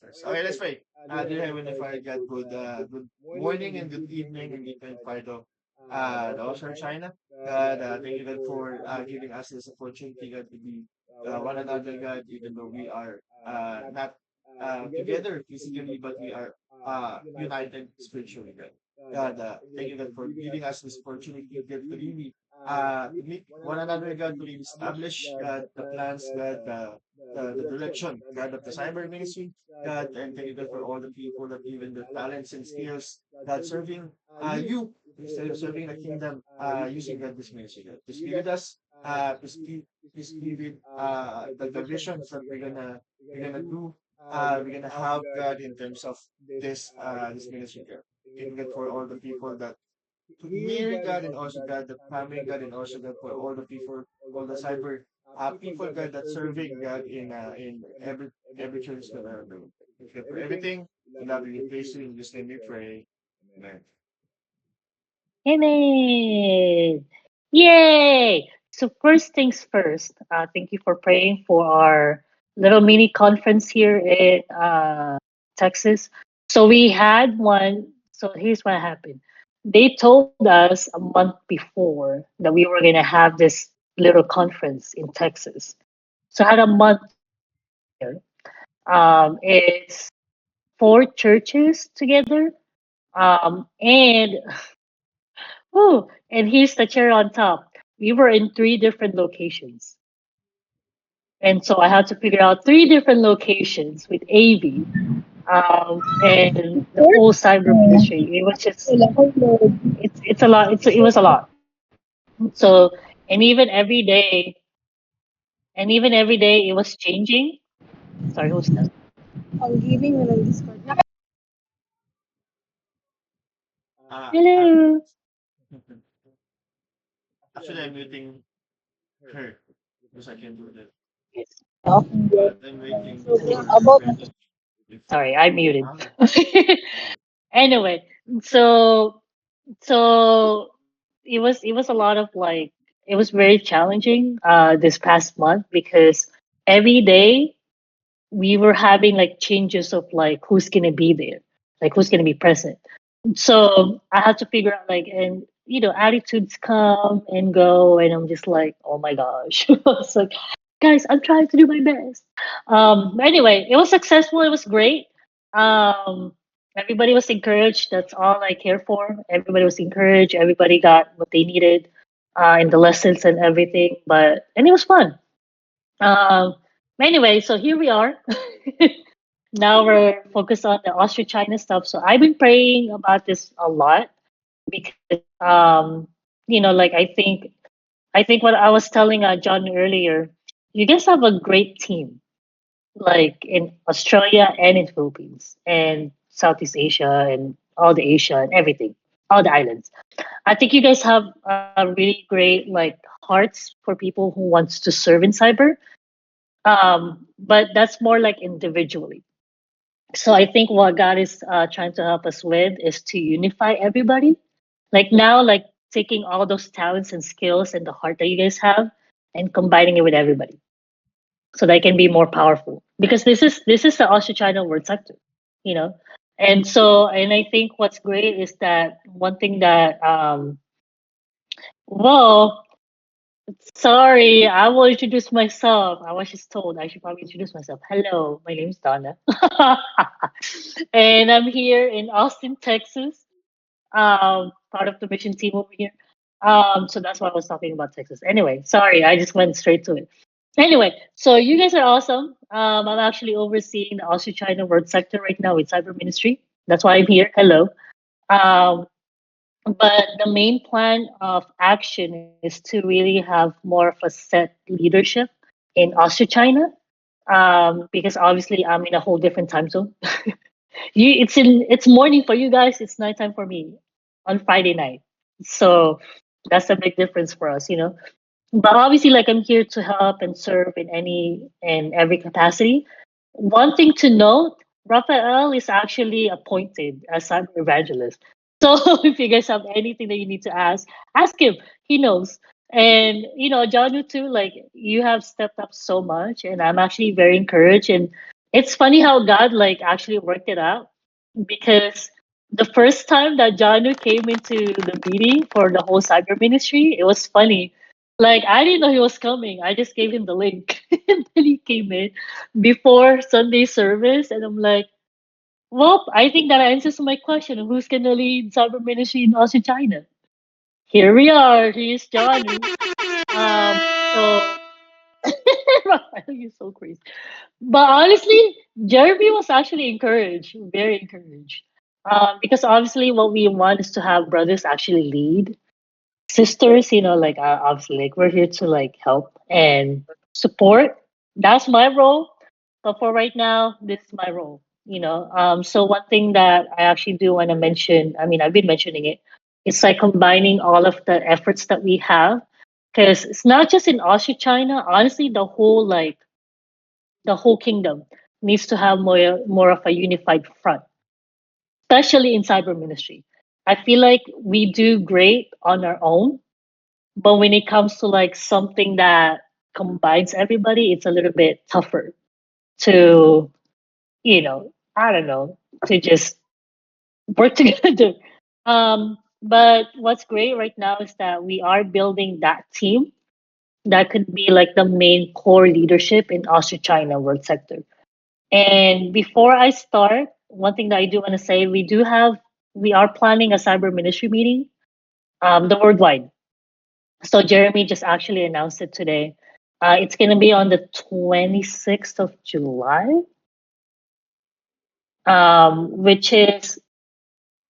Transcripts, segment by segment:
first. Okay, let's pray. Dear Heavenly Father, God, good morning and good evening and different part of the Ocean China. God, thank you, God, for giving us this opportunity, God, to be one another, God, even though we are not together physically, but we are united spiritually, God. God, thank you, God, for giving us this opportunity, God, to really meet one another, God, to really establish, God, the plans, God, the direction, God, of the cyber ministry, God, and thank you, God, for all the people that given the talents and skills, God, serving you instead of serving the kingdom, using God this ministry, God. Just be with us, just be with the visions that we're gonna do, we're gonna have, God, in terms of this ministry, God. Thank you, God, for all the people that hearing God, and also God, the family God, and also God, for all the people, all the cyber people, God, that serving God in every church that are doing. Thank you for everything. We love you, we praise you, in this name we pray. Amen. Amen. Yay! So first things first, thank you for praying for our little mini conference here in Texas. So we had one. So here's what happened. They told us a month before that we were going to have this little conference in Texas. So I had a month to prepare. It's four churches together. And and here's the cherry on top. We were in three different locations. And so I had to figure out three different locations with AV and the whole cyber ministry. It was just, it's a lot. It was a lot. So, and even every day, it was changing. Sorry, who's that? I'm Hello. actually I'm muting her because I can do that, Yes. but I'm waiting for her friend. If Sorry, I muted. ah, Anyway, so it was a lot of like it was very challenging this past month because every day we were having like changes of like who's gonna be there, like who's gonna be present. So I had to figure out like and attitudes come and go and I'm just like, oh my gosh. It's like, guys, I'm trying to do my best. But anyway, it was successful, it was great. Um Everybody was encouraged. That's all I care for. Everybody was encouraged, everybody got what they needed in the lessons and everything. And it was fun. Um anyway, so here we are. Now we're focused on the Austria China stuff. So I've been praying about this a lot because like I think what I was telling John earlier, you guys have a great team, like in Australia and in Philippines and Southeast Asia and all the Asia and everything, all the islands. I think you guys have a really great like hearts for people who wants to serve in cyber. But that's more like individually. So I think what God is trying to help us with is to unify everybody. Like now, like taking all those talents and skills and the heart that you guys have and combining it with everybody so they can be more powerful. Because this is the Austro China word sector, you know. And I think what's great is that one thing that well, sorry, I will introduce myself. I was just told I should probably introduce myself. Hello, my name is Donna. And I'm here in Austin, Texas, part of the mission team over here. So that's why I was talking about Texas. Anyway, sorry, I just went straight to it. Anyway, so you guys are awesome. I'm actually overseeing the Austria China World sector right now with Cyber Ministry. That's why I'm here. Hello. Um, but the main plan of action is to really have more of a set leadership in Austria China. Because obviously I'm in a whole different time zone. It's morning for you guys. It's nighttime for me on Friday night. So that's a big difference for us, you know. But obviously, like I'm here to help and serve in any and every capacity. One thing to note, Raphael is actually appointed as cyber evangelist. So if you guys have anything that you need to ask him. He knows. And Janu too, like you have stepped up so much and I'm actually very encouraged. And It's funny how God like actually worked it out because the first time that Janu came into the meeting for the whole cyber ministry, it was funny. Like I didn't know he was coming. I just gave him the link, and then he came in before Sunday service, and I'm like, "Well, I think that answers my question: who's gonna lead cyber ministry in Austin, China?" Here we are. Here's Janu. So you're so crazy. But honestly, Jeremy was actually encouraged, very encouraged. Because obviously, what we want is to have brothers actually lead, sisters. Like obviously, like we're here to like help and support. That's my role. But for right now, this is my role. So one thing that I actually do want to mention. I mean, I've been mentioning it. It's like combining all of the efforts that we have, because it's not just in Austria, China. Honestly, the whole kingdom needs to have more of a unified front, especially in cyber ministry. I feel like we do great on our own, but when it comes to like something that combines everybody, it's a little bit tougher to, I don't know, to just work together. But what's great right now is that we are building that team that could be like the main core leadership in Austria China world sector. And before I start, one thing that I do want to say, we are planning a cyber ministry meeting, the worldwide. So Jeremy just actually announced it today. It's going to be on the 26th of July, which is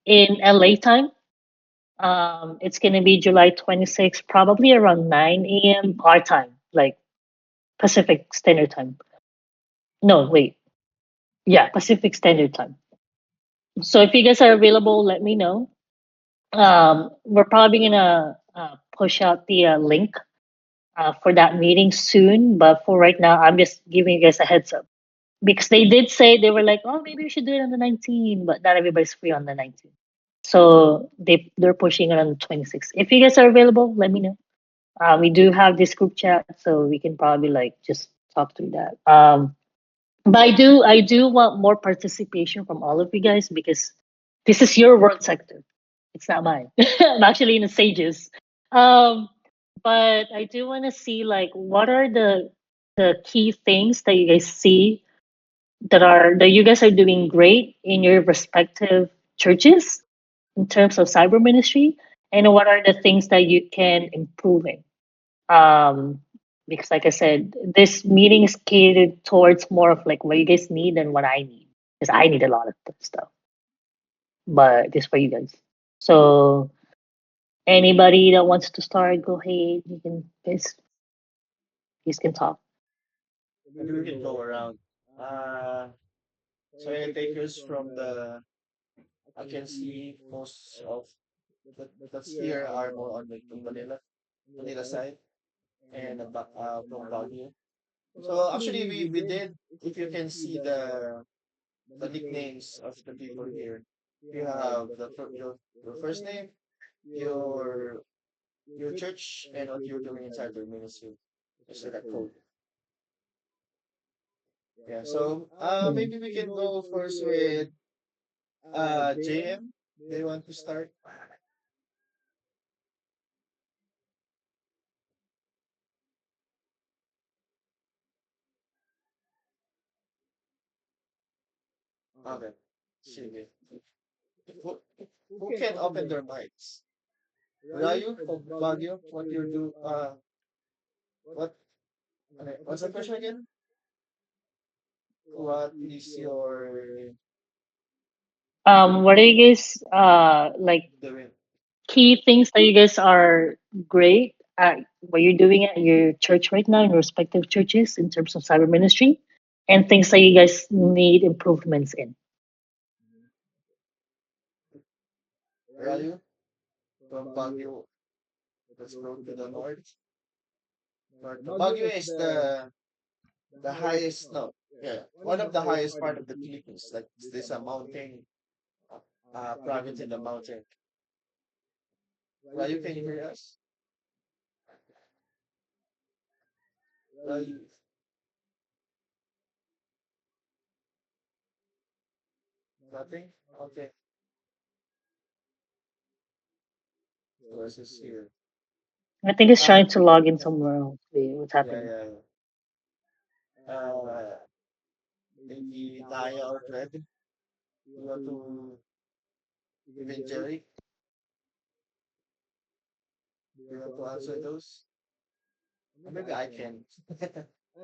in LA time. It's going to be July 26th, probably around 9 a.m. our time, like Pacific Standard Time. No, wait. Yeah, Pacific Standard Time. So if you guys are available, let me know. We're probably gonna push out the link for that meeting soon, but for right now, I'm just giving you guys a heads up because they did say they were like, oh, maybe we should do it on the 19th, but not everybody's free on the 19th. So they're pushing it on the 26th. If you guys are available, let me know. We do have this group chat, so we can probably like just talk through that. But I do want more participation from all of you guys because this is your world sector. It's not mine. I'm actually in the Sages. Um, but I do want to see like what are the key things that you guys see that you guys are doing great in your respective churches in terms of cyber ministry, and what are the things that you can improve in. Um, because like I said, this meeting is catered towards more of like what you guys need than what I need. Because I need a lot of stuff, but this for you guys. So anybody that wants to start, go ahead. You can guys can talk. Maybe we can go around. Uh, so I can take yours from the. I can see most of that's here are more on the Manila side, and from Baguio. So actually, we did. If you can see the nicknames of the people here, you have your first name, your your church, and what you're doing inside the ministry. Just like that code. Yeah. So Mm. maybe we can go first with JM. They want to start. Okay. Sige. Who, who can open their mics? Ryu from Baguio, what you do? What? Okay, what's the question again? What is your What are you guys like doing? key things that you guys are great at what you're doing at your church right now in your respective churches in terms of cyber ministry, and things that you guys need improvements in? Ryu from Baguio. Let's go to the north. North. Baguio is the highest. No, yeah, one of the highest part of the Philippines. Like this a mountain province in the mountain. Ryu, can you hear us? Ryu. Nothing? Okay. Source is here. I think he's Uh, trying to log in somewhere else. Wait, what's yeah, happening? yeah, yeah. Maybe Taya or Fred, you want to eventually, you want to answer those? Or maybe I can.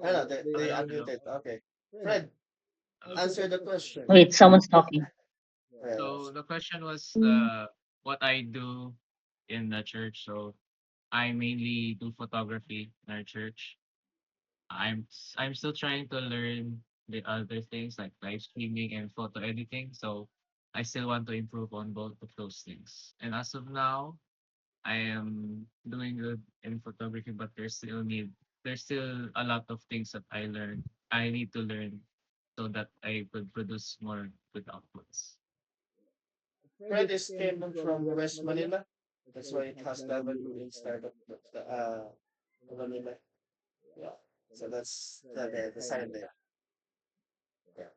I don't know, they I don't know. unmuted. Okay. Fred, answer the question. Wait, someone's talking. So the question was Mm. what I do in the church. So I mainly do photography in our church. I'm still trying to learn the other things like live streaming and photo editing. So I still want to improve on both of those things. And as of now, I am doing good in photography, but there's still a lot of things that I need to learn so that I could produce more good outputs. Fred is came from West Manila. That's why it has level 2 instead of Manila. Yeah. So that's the sign there. Yeah.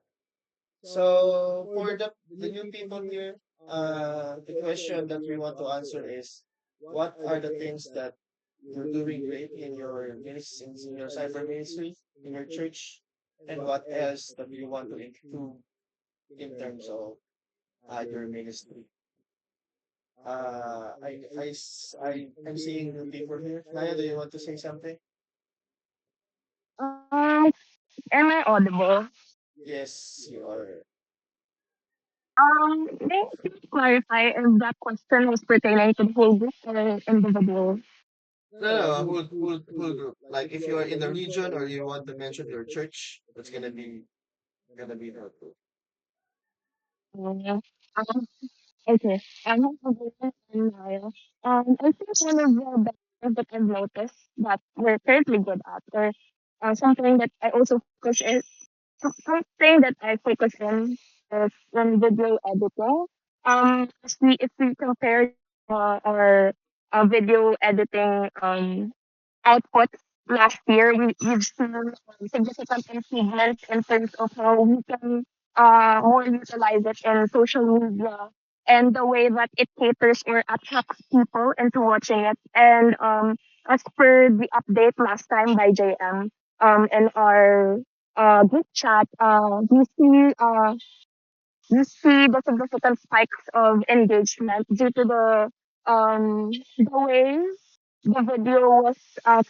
So for the new people here, the question that we want to answer is, what are the things that you're doing great in your ministry, in your cyber ministry, in your church, and what else that you want to improve in terms of your ministry? I'm seeing new people here. Naya, do you want to say something? Am I audible? Yes, you are. May I please clarify if that question was pertaining to the whole group or individual? No, no, whole group. Like if you are in the region or you want to mention your church, that's gonna be the group. Um, okay. And Maya. I think one of the best that I've noticed that we're currently good at, or something that I also focus is something that I focus is in video editing. If we compare our video editing output last year, we've seen significant improvement in terms of how we can more utilize it in social media and the way that it caters or attracts people into watching it. And as per the update last time by JM, in our group chat, you see the significant spikes of engagement due to the way the video was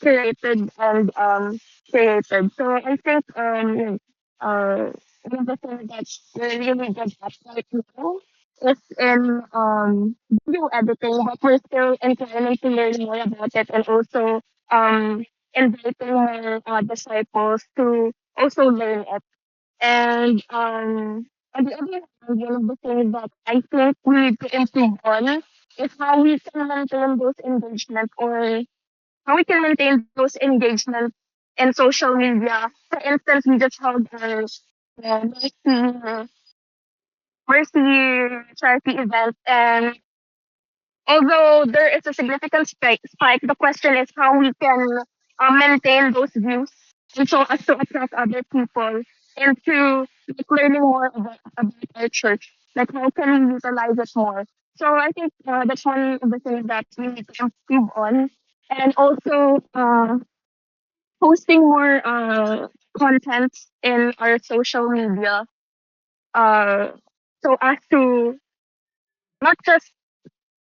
curated and created. So I think one of the things that we're really good at right now is in video editing, but we're still inclining to learn more about it and also um inviting more disciples to also learn it. And on the other hand, one of the things that I think we need to improve on is how we can maintain those engagement or how we can maintain those engagements in social media. For instance, we just held our mercy charity event, and although there is a significant spike, the question is how we can maintain those views and so as to attract other people into like, learning more about our church. Like how can we utilize it more? So I think that's one of the things that we need to improve on. And also posting more content in our social media uh, so as to not just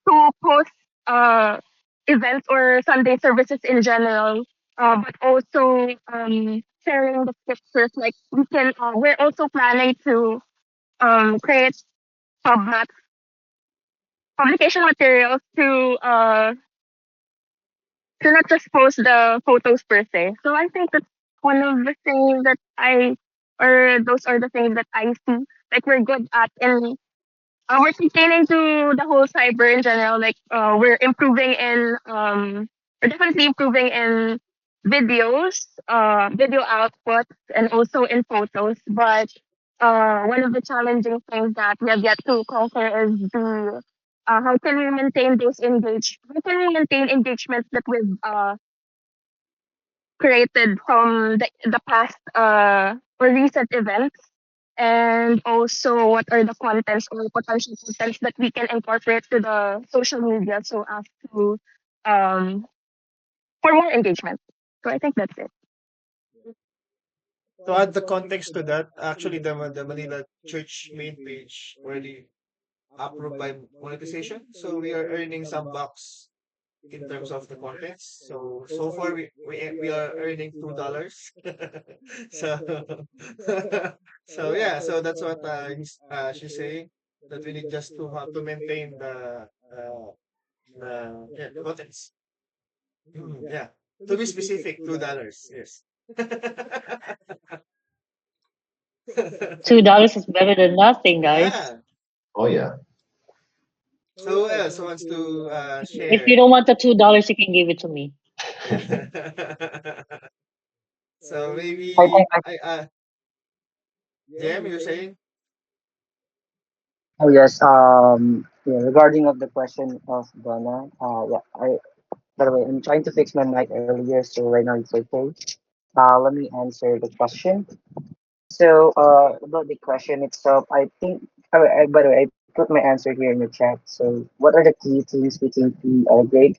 to post uh, events or Sunday services in general, but also sharing the pictures. Like we can, we're also planning to create pub publication materials to not just post the photos per se. So I think that's one of the things that or those are the things that I see like we're good at in we're pertaining to the whole cyber in general. Like we're improving in we're definitely improving in videos, video outputs, and also in photos. But one of the challenging things that we have yet to conquer is the how can we maintain how can we maintain engagements that we've created from the past or recent events and also what are the contents or potential contents that we can incorporate to the social media so as to um, for more engagement. So I think that's it. To add the context to that, actually the Manila Church main page already approved by monetization. So we are earning some bucks in terms of the contents. So far we are earning $2. So so yeah, so that's what she's saying, that we need just to have to maintain the contents. Yeah. To be specific, $2. Yes. $2 is better than nothing, guys. Yeah. Oh yeah. So who else wants to If you share? don't want the $2, you can give it to me. Yeah. So I think maybe Jem, you're saying? oh yes. Yeah, regarding of the question of Donna. Yeah. By the way, I'm trying to fix my mic earlier, so right now it's okay. Let me answer the question. So, about the question itself, I think. By the way, I put my answer here in the chat. So, what are the key things we think we are great?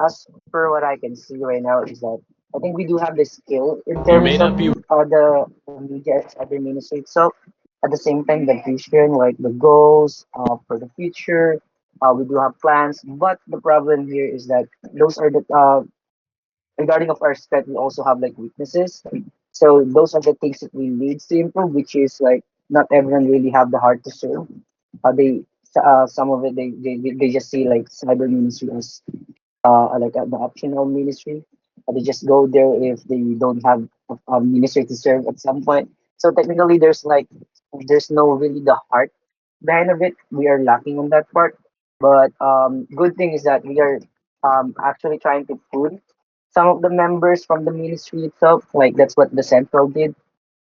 As per what I can see right now is that I think we do have the skill in terms of the media as other ministry itself. At the same time, the vision, like the goals for the future, we do have plans. But the problem here is that those are the regarding of our strength, we also have like weaknesses. So those are the things that we need to improve, which is like not everyone really have the heart to serve. They some of it they just see like cyber ministry as like the optional ministry. They just go there if they don't have a ministry to serve at some point. So technically, there's no really the heart behind of it. We are lacking on that part. But good thing is that we are actually trying to pull some of the members from the ministry itself. Like that's what the central did.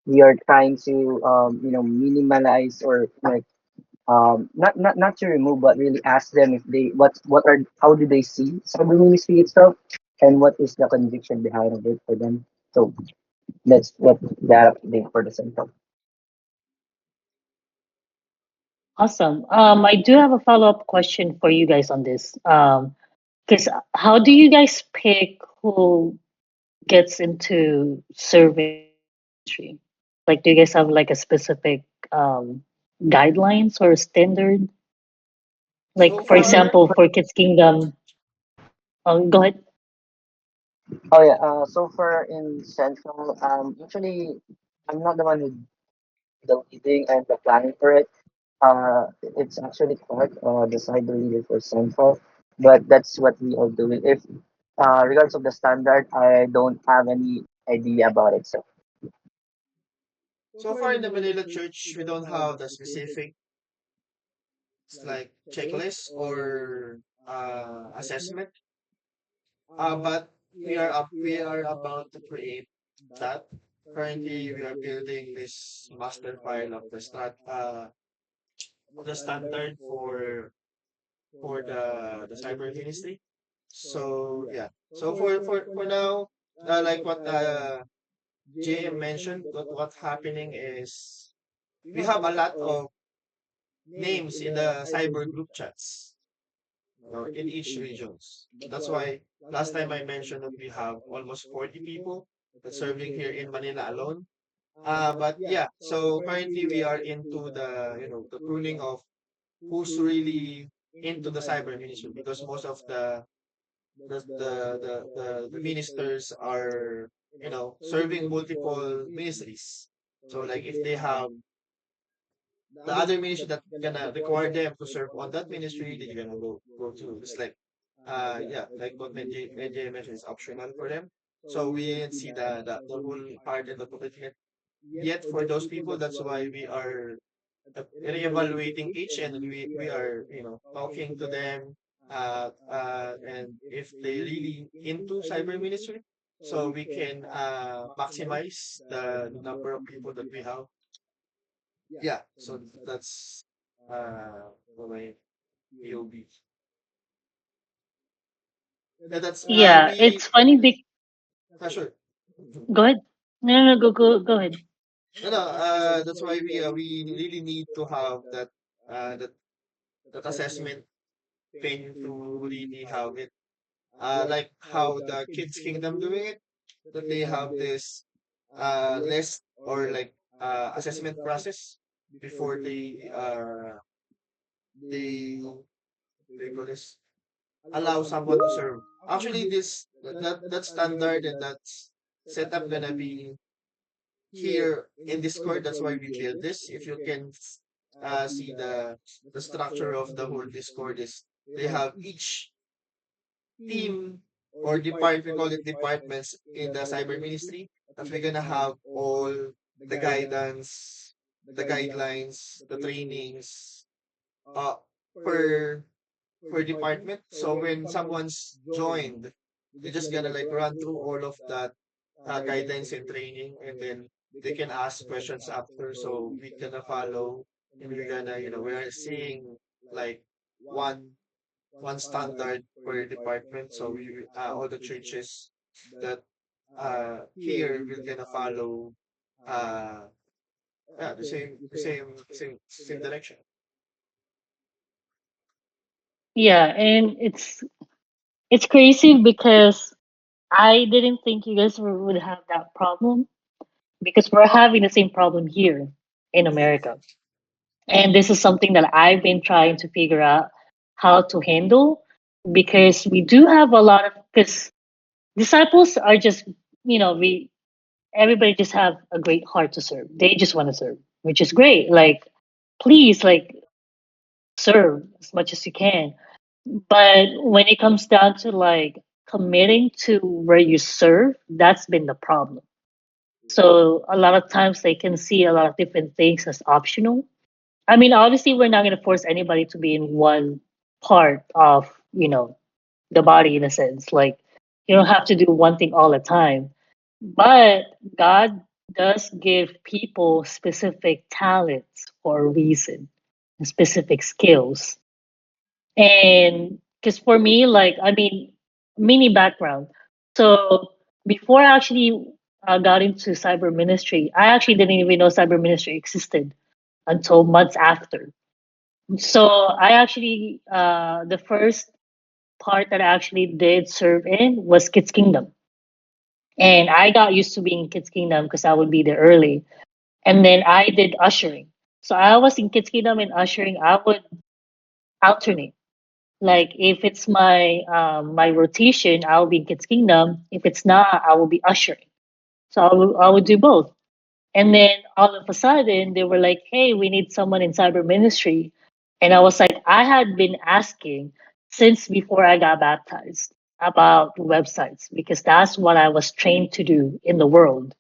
We are trying to minimalize or like not to remove but really ask them if they what are how do they see cyber ministry itself and what is the conviction behind of it for them. So that's what that update for the central. Awesome. I do have a follow-up question for you guys on this. Because how do you guys pick who gets into serving in the ministry? Like, do you guys have like a specific um, guidelines or standard? So Like, for far, example, for Kids Kingdom, go ahead. Oh yeah, so far in central, usually I'm not the one who the leading and the planning for it. It's actually Clark, the cyber leader for Central, but that's what we all do. If regards of the standard, I don't have any idea about it. So so far in the Manila Church, we don't have the specific like checklist or assessment. But we are about to create that. Currently, we are building this master file of the standard for the cyber ministry. So yeah. So for now, like what JM mentioned, what's happening is we have a lot of names in the cyber group chats, in each regions. That's why last time I mentioned that we have almost 40 people that's serving here in Manila alone. But yeah, so currently we are into the pruning of who's really into the cyber ministry, because most of the ministers are serving multiple ministries. So like if they have the other ministry that gonna require them to serve on that ministry, they're gonna go to. It's like yeah, like what Medjay mentioned, is optional for them. So we didn't see the whole part and the commitment yet for those people. That's why we are reevaluating each, and we are talking to them, and if they really into cyber ministry, so we can maximize the number of people that we have. Yeah, so that's for my POV. Yeah, that's Yeah, we it's funny. sure. Go ahead. No, no, no, go ahead. that's why we really need to have that assessment thing to really have it. Like how the Kids Kingdom doing it, that they have this list or like assessment process before they call this allow someone to serve. Actually, that standard and that's setup gonna be here in Discord. That's why we build this. If you can see the structure of the whole Discord is they have each team or depart we call it departments in the cyber ministry that we're gonna have all the guidance, the guidelines, the trainings uh per per department. So when someone's joined, they're just gonna like run through all of that guidelines and training, and then they can ask questions after. So we gonna follow, and we're gonna we're seeing like one one standard per department. So we all the churches that here we're gonna follow uh yeah the same direction. Yeah, and it's crazy because I didn't think you guys would have that problem because we're having the same problem here in America. And this is something that I've been trying to figure out how to handle because we do have a lot of because disciples are just we everybody just have a great heart to serve. They just want to serve, which is great. Like please like serve as much as you can. But when it comes down to like committing to where you serve, that's been the problem. So a lot of times they can see a lot of different things as optional. I mean, obviously, we're not going to force anybody to be in one part of, the body in a sense. Like, you don't have to do one thing all the time. But God does give people specific talents for a reason, and specific skills. And because for me, like, I mean, mini background. So before I actually got into cyber ministry, I actually didn't even know cyber ministry existed until months after. So I actually, the first part that I actually did serve in was Kids Kingdom. And I got used to being in Kids Kingdom because I would be there early. And then I did ushering. So I was in Kids Kingdom and ushering. I would alternate. Like if it's my rotation, I'll be in Kids Kingdom. If it's not, I will be ushering. So I would do both. And then all of a sudden they were like, "Hey, we need someone in cyber ministry." And I was like, I had been asking since before I got baptized about websites because that's what I was trained to do in the world.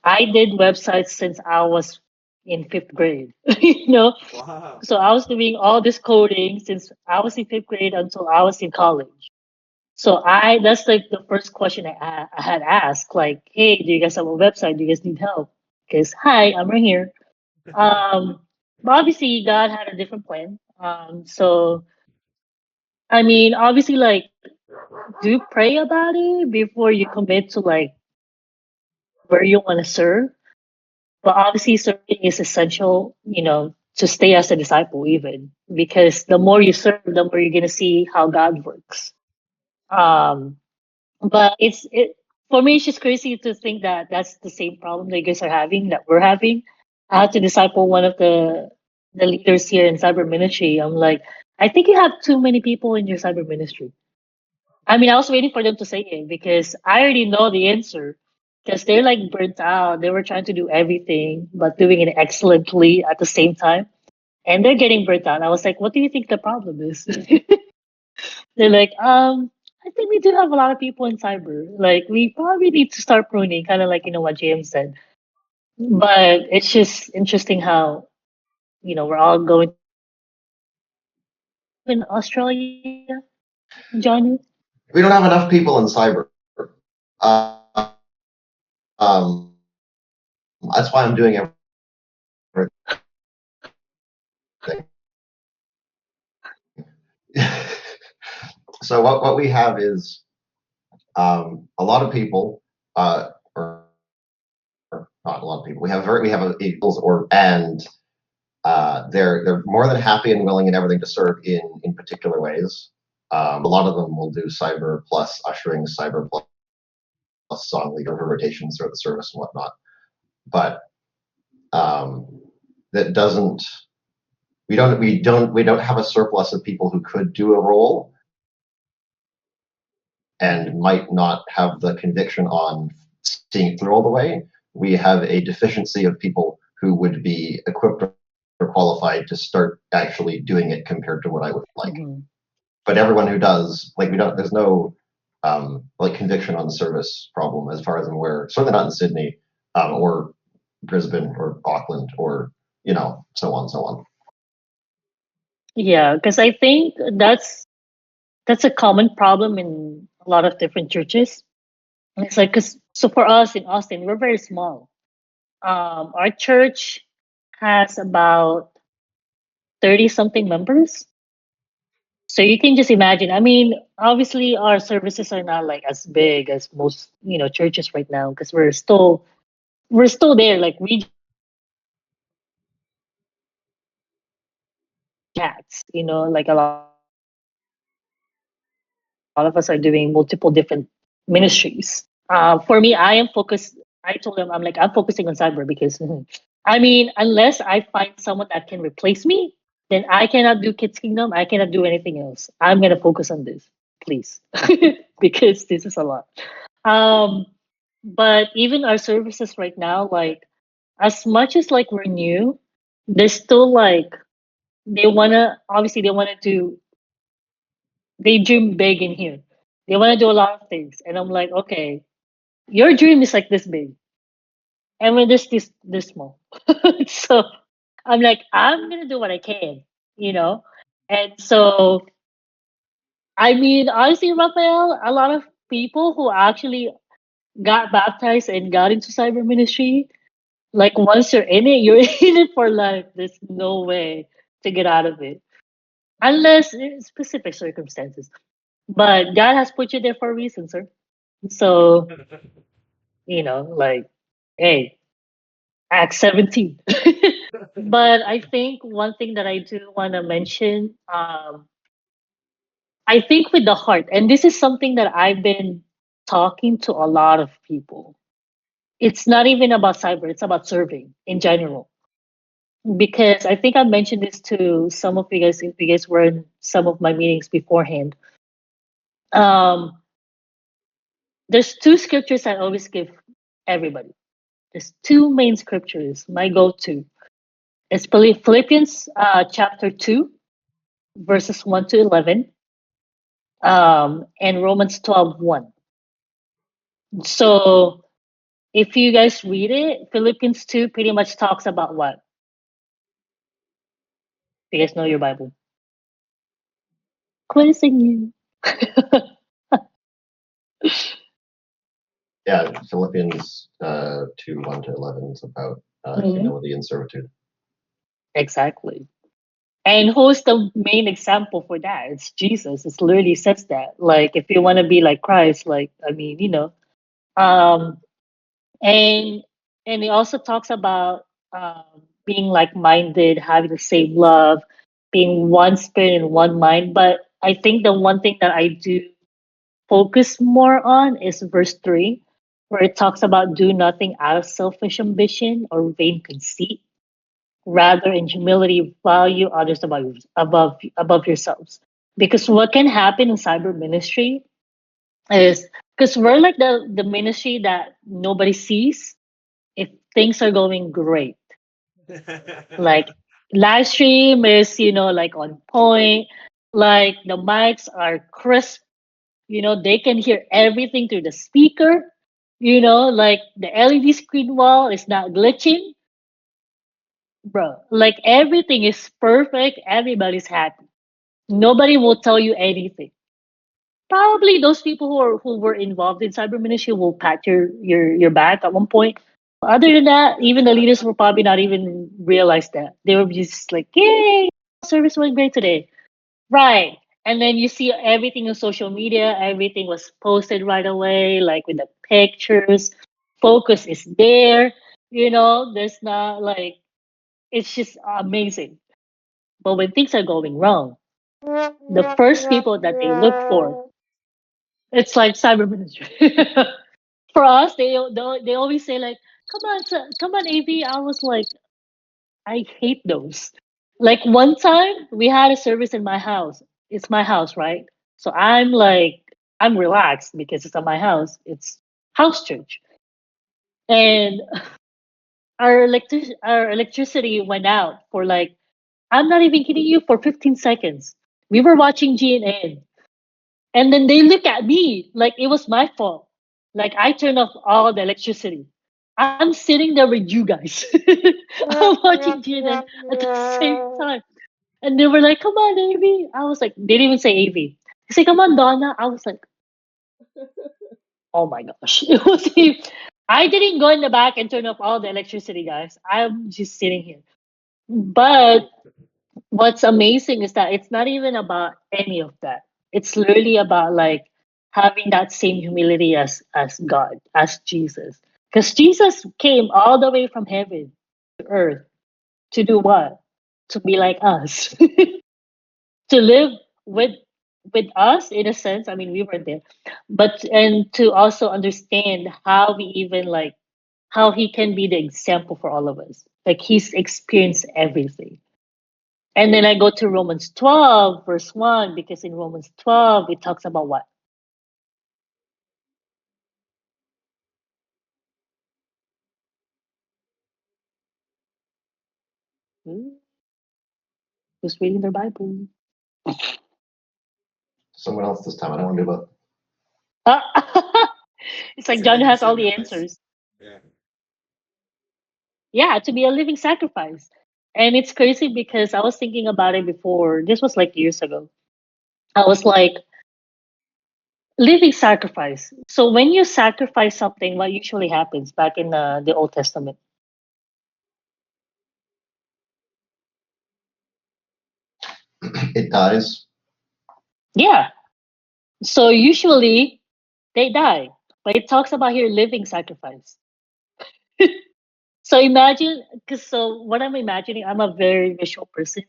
I did websites since I was in fifth grade, you know? Wow. So I was doing all this coding since I was in fifth grade until I was in college. So that's like the first question I had asked, like, "Hey, do you guys have a website? Do you guys need help?" Because hi, I'm right here. But obviously God had a different plan. So I mean, obviously, like, do pray about it before you commit to like where you want to serve. But obviously, serving is essential, to stay as a disciple, even because the more you serve, the more you're gonna see how God works. Um, But it for me, it's just crazy to think that that's the same problem that you guys are having, that we're having. I had to disciple one of the leaders here in cyber ministry. I'm like, I think you have too many people in your cyber ministry. I mean, I was waiting for them to say it because I already know the answer. Because they're like burnt out. They were trying to do everything, but doing it excellently at the same time. And they're getting burnt out. I was like, what do you think the problem is? They're like, I think we do have a lot of people in cyber. Like, we probably need to start pruning, kind of like, what James said. But it's just interesting how, we're all going through the same thing. Do you guys have a lot of people in Australia, Johnny? We don't have enough people in cyber. That's why I'm doing everything. So what we have is a lot of people, or a lot of not a lot of people. We have and they're more than happy and willing and everything to serve in particular ways. A lot of them will do cyber plus ushering, cyber plus song leader rotations throughout the service and whatnot. But that doesn't we don't have a surplus of people who could do a role and might not have the conviction on seeing it through all the way. We have a deficiency of people who would be equipped or qualified to start actually doing it compared to what I would like. Mm-hmm. But everyone who does, like, we don't, there's no like conviction on the service problem as far as I'm aware. Certainly not in Sydney or Brisbane or Auckland or so on and so on. Yeah, because I think that's a common problem in a lot of different churches. It's like, cause so for us in Austin, we're very small. Our church has about 30 something members. So you can just imagine. I mean, obviously our services are not like as big as most, churches right now because we're still there. Like we chats, like a lot of us are doing multiple different ministries. For me, I am focused. I told them, I'm focusing on cyber because, I mean, unless I find someone that can replace me, then I cannot do Kids Kingdom. I cannot do anything else. I'm gonna focus on this, please, because this is a lot. Um, but even our services right now, like as much as like we're new, they're still like they wanna do they dream big in here. They wanna do a lot of things, and I'm like, okay, your dream is like this big, and we're just this small. So I'm like, I'm gonna do what I can, you know. And so, I mean, honestly, Raphael, a lot of people who actually got baptized and got into cyber ministry, like once you're in it, you're in it for life. There's no way to get out of it, unless in specific circumstances. But God has put you there for a reason, sir. So, like, hey, Acts 17. But I think one thing that I do want to mention, I think with the heart, and this is something that I've been talking to a lot of people. It's not even about cyber, it's about serving in general. Because I think I mentioned this to some of you guys if you guys were in some of my meetings beforehand. Um, there's two scriptures I always give everybody. There's two main scriptures, my go-to. It's Philippians chapter 2, verses 1 to 11, and Romans 12:1. So if you guys read it, Philippians 2 pretty much talks about what? You guys know your Bible. Quizzing you. Yeah, Philippians 2 1 to 11 is about Mhm. humility and servitude. Exactly. And who's the main example for that? It's Jesus. It literally says that. Like, if you want to be like Christ, like, I mean, um, and and it also talks about being like-minded, having the same love, being one spirit and one mind. But I think the one thing that I do focus more on is verse 3, where it talks about do nothing out of selfish ambition or vain conceit, rather in humility value others above yourselves. Because what can happen in cyber ministry is because we're like the ministry that nobody sees if things are going great. Like live stream is, like on point, like the mics are crisp, they can hear everything through the speaker, like the LED screen wall is not glitching, bro. Like everything is perfect, everybody's happy. Nobody will tell you anything. Probably those people who were involved in cyber ministry will pat your back at one point. Other than that, even the leaders will probably not even realize that. They were just like, "Yay, service went great today." Right. And then you see everything on social media, everything was posted right away, like with the pictures. Focus is there. There's not like it's just amazing. But when things are going wrong, the first people that they look for, it's like cyber ministry. For us, they always say like, "Come on, come on, AV." I was like, I hate those. Like one time, we had a service in my house. It's my house, right? So I'm relaxed because it's at my house. It's house church, and our electricity went out for like, I'm not even kidding you, for 15 seconds. We were watching GNN. And then they look at me like it was my fault. Like I turned off all the electricity. I'm sitting there with you guys. I'm watching GNN at the same time. And they were like, come on, AV. I was like, they didn't even say AV. They say, come on, Donna. I was like, oh my gosh. It was I didn't go in the back and turn off all the electricity, guys. I'm just sitting here. But what's amazing is that it's not even about any of that. It's literally about like having that same humility as God, as Jesus. Because Jesus came all the way from heaven to earth to do what? To be like us. To live with us in a sense. I mean, we were there. But and to also understand how we even like how he can be the example for all of us. Like he's experienced everything. And then I go to Romans 12, verse 1, because in Romans 12, it talks about what? Hmm? Who's reading their Bible? Someone else this time. I don't want to do both. Ah, it's It's like a John living has all the sacrifice. answers. Yeah. Yeah, to be a living sacrifice. And it's crazy because I was thinking about it before. This was like years ago. I was like, living sacrifice. So when you sacrifice something, what usually happens back in the Old Testament? It dies. Yeah. So usually they die. But it talks about here living sacrifice. So imagine, because so what I'm imagining, I'm a very visual person.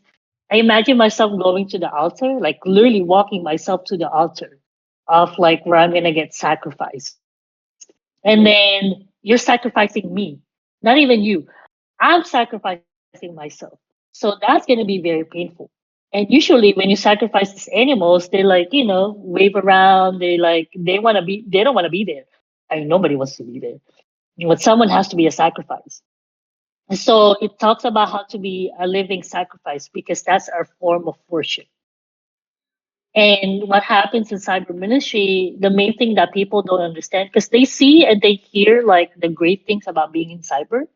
I imagine myself going to the altar, like literally walking myself to the altar of like where I'm gonna get sacrificed. And then you're sacrificing me, not even you. I'm sacrificing myself. So that's gonna be very painful. And usually when you sacrifice these animals, they like, wave around, they don't wanna be there. I mean nobody wants to be there. But someone has to be a sacrifice. So it talks about how to be a living sacrifice because that's our form of worship. And what happens in cyber ministry, the main thing that people don't understand, because they see and they hear like the great things about being in cyber,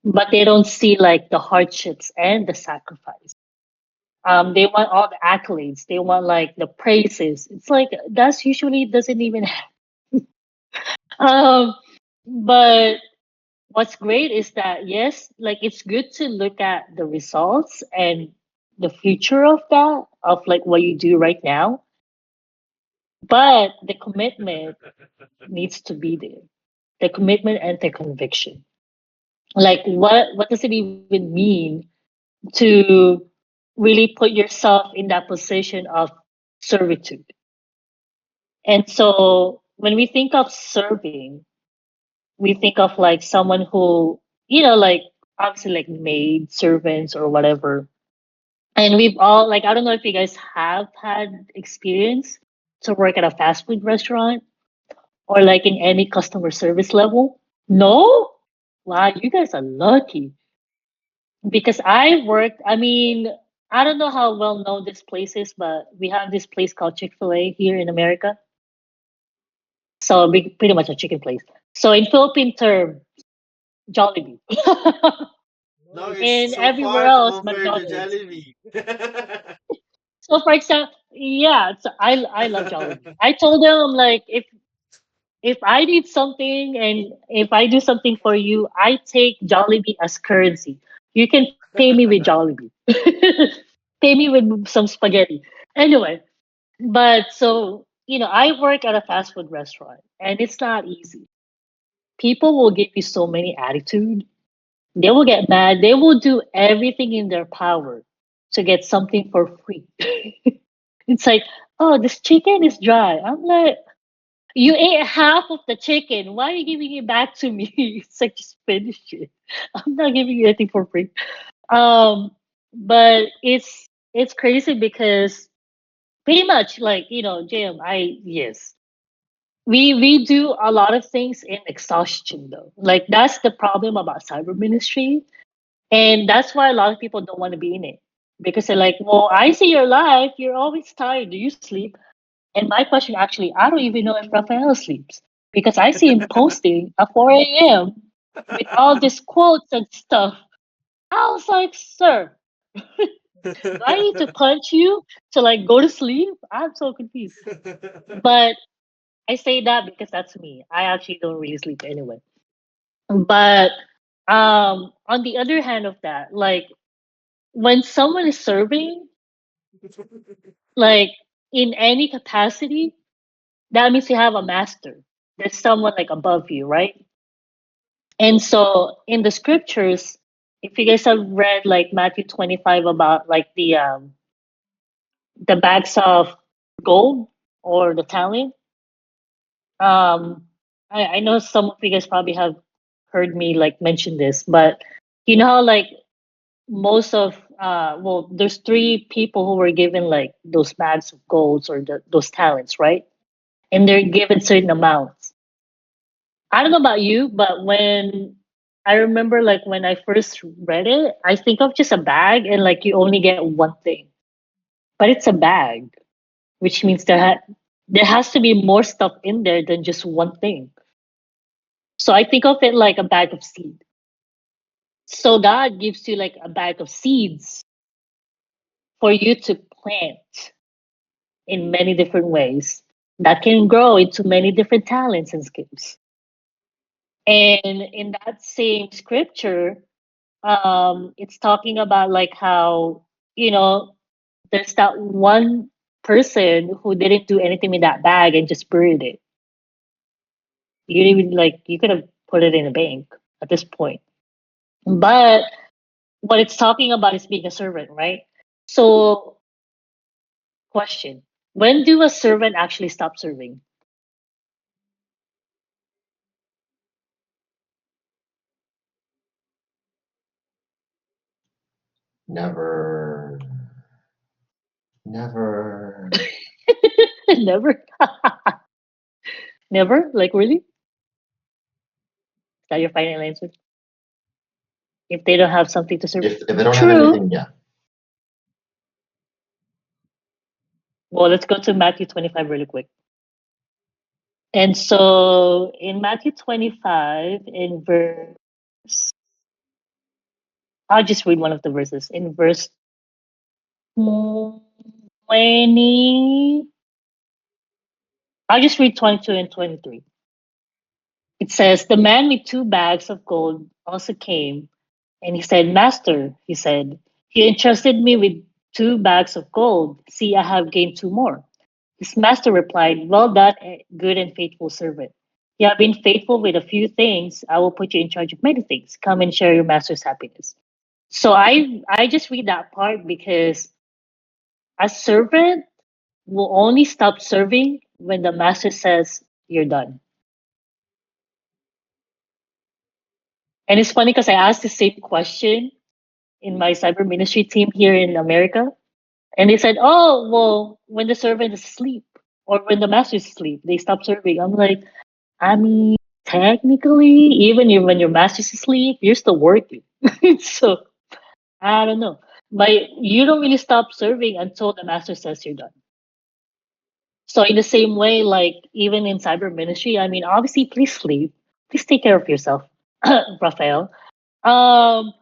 but they don't see like the hardships and the sacrifice. They want all the accolades. They want like the praises. It's like that's usually doesn't even um, but what's great is that yes, like it's good to look at the results and the future of that, of like what you do right now, but the commitment needs to be there. The commitment and the conviction. Like what does it even mean to really put yourself in that position of servitude? And so when we think of serving, we think of like someone who, like obviously like maid servants or whatever. And we've all like I don't know if you guys have had experience to work at a fast food restaurant or like in any customer service level. No? Wow, you guys are lucky. Because I worked, I mean, I don't know how well known this place is, but we have this place called Chick-fil-A here in America. So pretty much a chicken place. So in Philippine term, Jollibee. No, it's And so everywhere far to else, compare to McDonald's. Jollibee. So for example, yeah, I love Jollibee. I told them I'm like if I need something and if I do something for you, I take Jollibee as currency. You can pay me with Jollibee. Pay me with some spaghetti. Anyway, but so I work at a fast food restaurant and it's not easy. people will give you so many attitude. They will get mad. They will do everything in their power to get something for free. It's like, oh, this chicken is dry. I'm like, you ate half of the chicken. Why are you giving it back to me? It's like, just finish it. I'm not giving you anything for free. Um, but it's crazy because pretty much like Jim, I yes, we do a lot of things in exhaustion though. Like that's the problem about cyber ministry, and that's why a lot of people don't want to be in it because they're like, well, I see your life. You're always tired. Do you sleep? And my question actually, I don't even know if Rafael sleeps because I see him posting at 4 a.m. with all these quotes and stuff. I was like, sir, do I need to punch you to like go to sleep? I'm so confused. But I say that because that's me. I actually don't really sleep anyway. But on the other hand of that, like when someone is serving, like in any capacity, that means you have a master. There's someone like above you, right? And so in the scriptures, if you guys have read like Matthew 25 about like the bags of gold or the talent, um I know some of you guys probably have heard me like mention this, but you know how like most of well there's three people who were given like those bags of golds or those talents, right? And they're given certain amounts. I don't know about you, but when I remember like when I first read it, I think of just a bag and like you only get one thing. But it's a bag, which means there has to be more stuff in there than just one thing. So I think of it like a bag of seed. So God gives you like a bag of seeds for you to plant in many different ways that can grow into many different talents and skills. And in that same scripture, it's talking about like how, you know, there's that one person who didn't do anything with that bag and just buried it. You didn't even like you could have put it in a bank at this point. But what it's talking about is being a servant, right? So, question: when do a servant actually stop serving? Never, never. Never, never. Like really? Is that your final answer? If they don't have something to serve, If they don't have true. anything, yeah. Well, let's go to Matthew 25 really quick. And so in Matthew 25, in verse, I'll just read one of the verses. In verse 20, I'll just read 22 and 23. It says, the man with two bags of gold also came, and he said, Master, he said, you entrusted me with two bags of gold. See, I have gained two more. His master replied, well done, good and faithful servant. You have been faithful with a few things. I will put you in charge of many things. Come and share your master's happiness. So I just read that part because a servant will only stop serving when the master says you're done. And it's funny because I asked the same question in my cyber ministry team here in America. And they said, oh, well, when the servant is asleep or when the master is asleep, they stop serving. I'm like, I mean, technically, even when your master's asleep, you're still working. So I don't know. But you don't really stop serving until the master says you're done. So in the same way, like even in cyber ministry, I mean, obviously, please sleep. Please take care of yourself, Raphael. Um,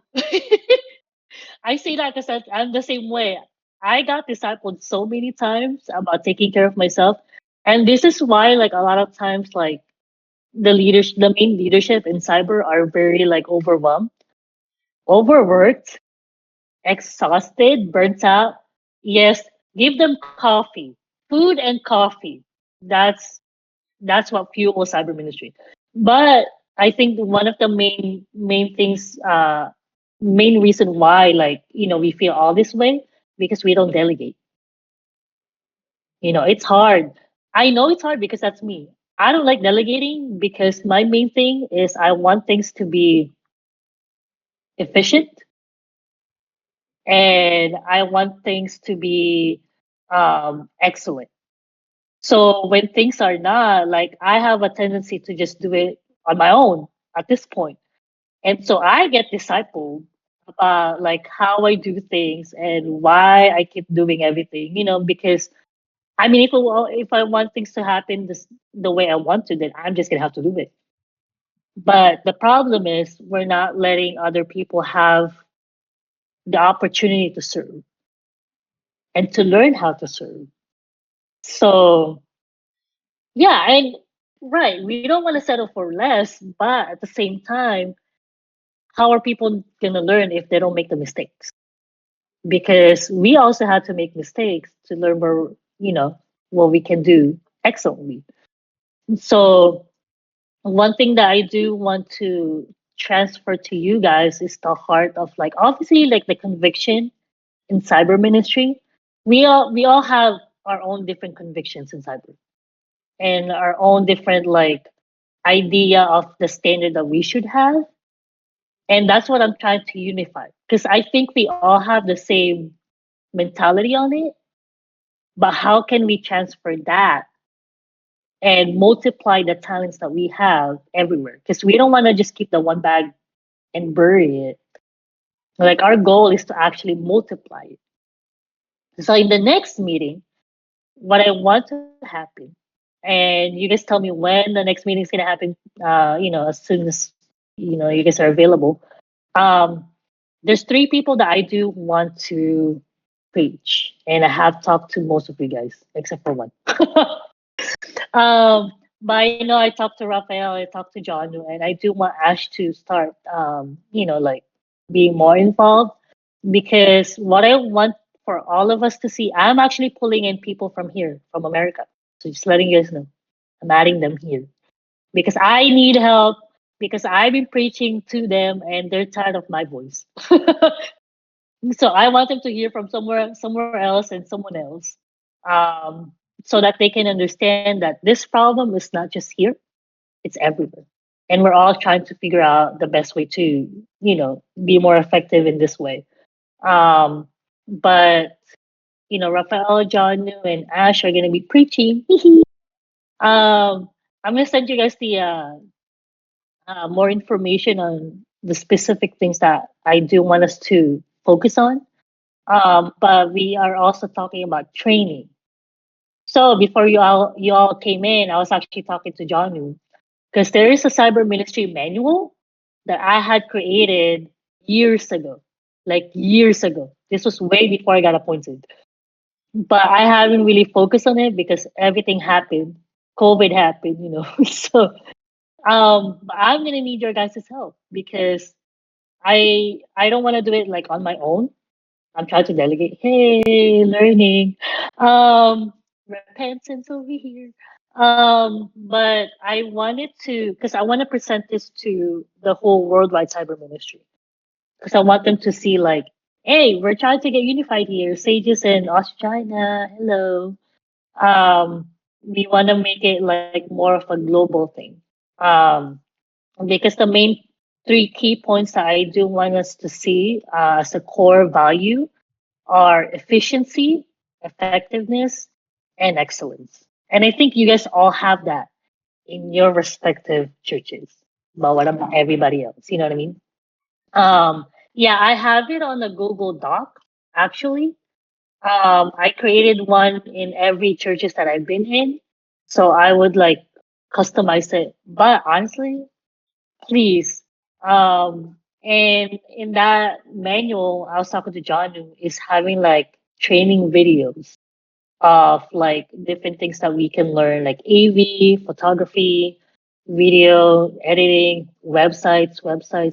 I say that because I'm the same way. I got discipled so many times about taking care of myself, and this is why, like a lot of times, like the main leadership in cyber are very like overwhelmed, overworked, exhausted, burnt out. Yes, give them coffee, food and coffee. That's what fuels cyber ministry. But I think one of the main things, main reason why, like, we feel all this way because we don't delegate. It's hard. I know it's hard because that's me. I don't like delegating because my main thing is I want things to be efficient, and I want things to be excellent. So when things are not, like, I have a tendency to just do it on my own at this point. And so I get discipled about like how I do things and why I keep doing everything, because I mean, if I want things to happen the way I want to, then I'm just gonna have to do it. But the problem is we're not letting other people have the opportunity to serve and to learn how to serve. So yeah, and right, we don't want to settle for less, but at the same time, how are people gonna learn if they don't make the mistakes? Because we also had to make mistakes to learn what we can do excellently. So one thing that I do want to transfer to you guys is the heart of, like, obviously, like, the conviction in cyber ministry. We all have our own different convictions in cyber and our own different, like, idea of the standard that we should have. And that's what I'm trying to unify. Because I think we all have the same mentality on it, but how can we transfer that and multiply the talents that we have everywhere? Because we don't want to just keep the one bag and bury it. Like, our goal is to actually multiply it. So in the next meeting, what I want to happen, and you guys tell me when the next meeting is gonna happen, as soon as you guys are available. Um, there's three people that I do want to preach, and I have talked to most of you guys except for one. Um, but I know I talked to Raphael, I talked to John, and I do want Ash to start, like, being more involved, because what I want for all of us to see, I'm actually pulling in people from here, from America. So just letting you guys know, I'm adding them here because I need help, because I've been preaching to them and they're tired of my voice. So I want them to hear from somewhere else and someone else, um, so that they can understand that this problem is not just here; it's everywhere, and we're all trying to figure out the best way to be more effective in this way. But Rafael, John, and Ash are gonna be preaching. I'm gonna send you guys the more information on the specific things that I do want us to focus on. But we are also talking about training. So before you all came in, I was actually talking to John because there is a cyber ministry manual that I had created years ago, like years ago. This was way before I got appointed, but I haven't really focused on it because everything happened. COVID happened, so but I'm gonna need your guys' help because I don't want to do it like on my own. I'm trying to delegate. Hey, learning. Repentance over here. But I wanted to, because I want to present this to the whole worldwide cyber ministry. Because I want them to see, like, hey, we're trying to get unified here. Sages in Australia. Hello. We want to make it like more of a global thing. Um, because the main three key points that I do want us to see as a core value are efficiency, effectiveness, and excellence. And I think you guys all have that in your respective churches. But what about everybody else? You know what I mean? Yeah, I have it on a Google Doc, actually. I created one in every churches that I've been in. So I would like customize it. But honestly, please. And in that manual, I was talking to John, who is having like training videos of like different things that we can learn, like AV, photography, video editing, websites.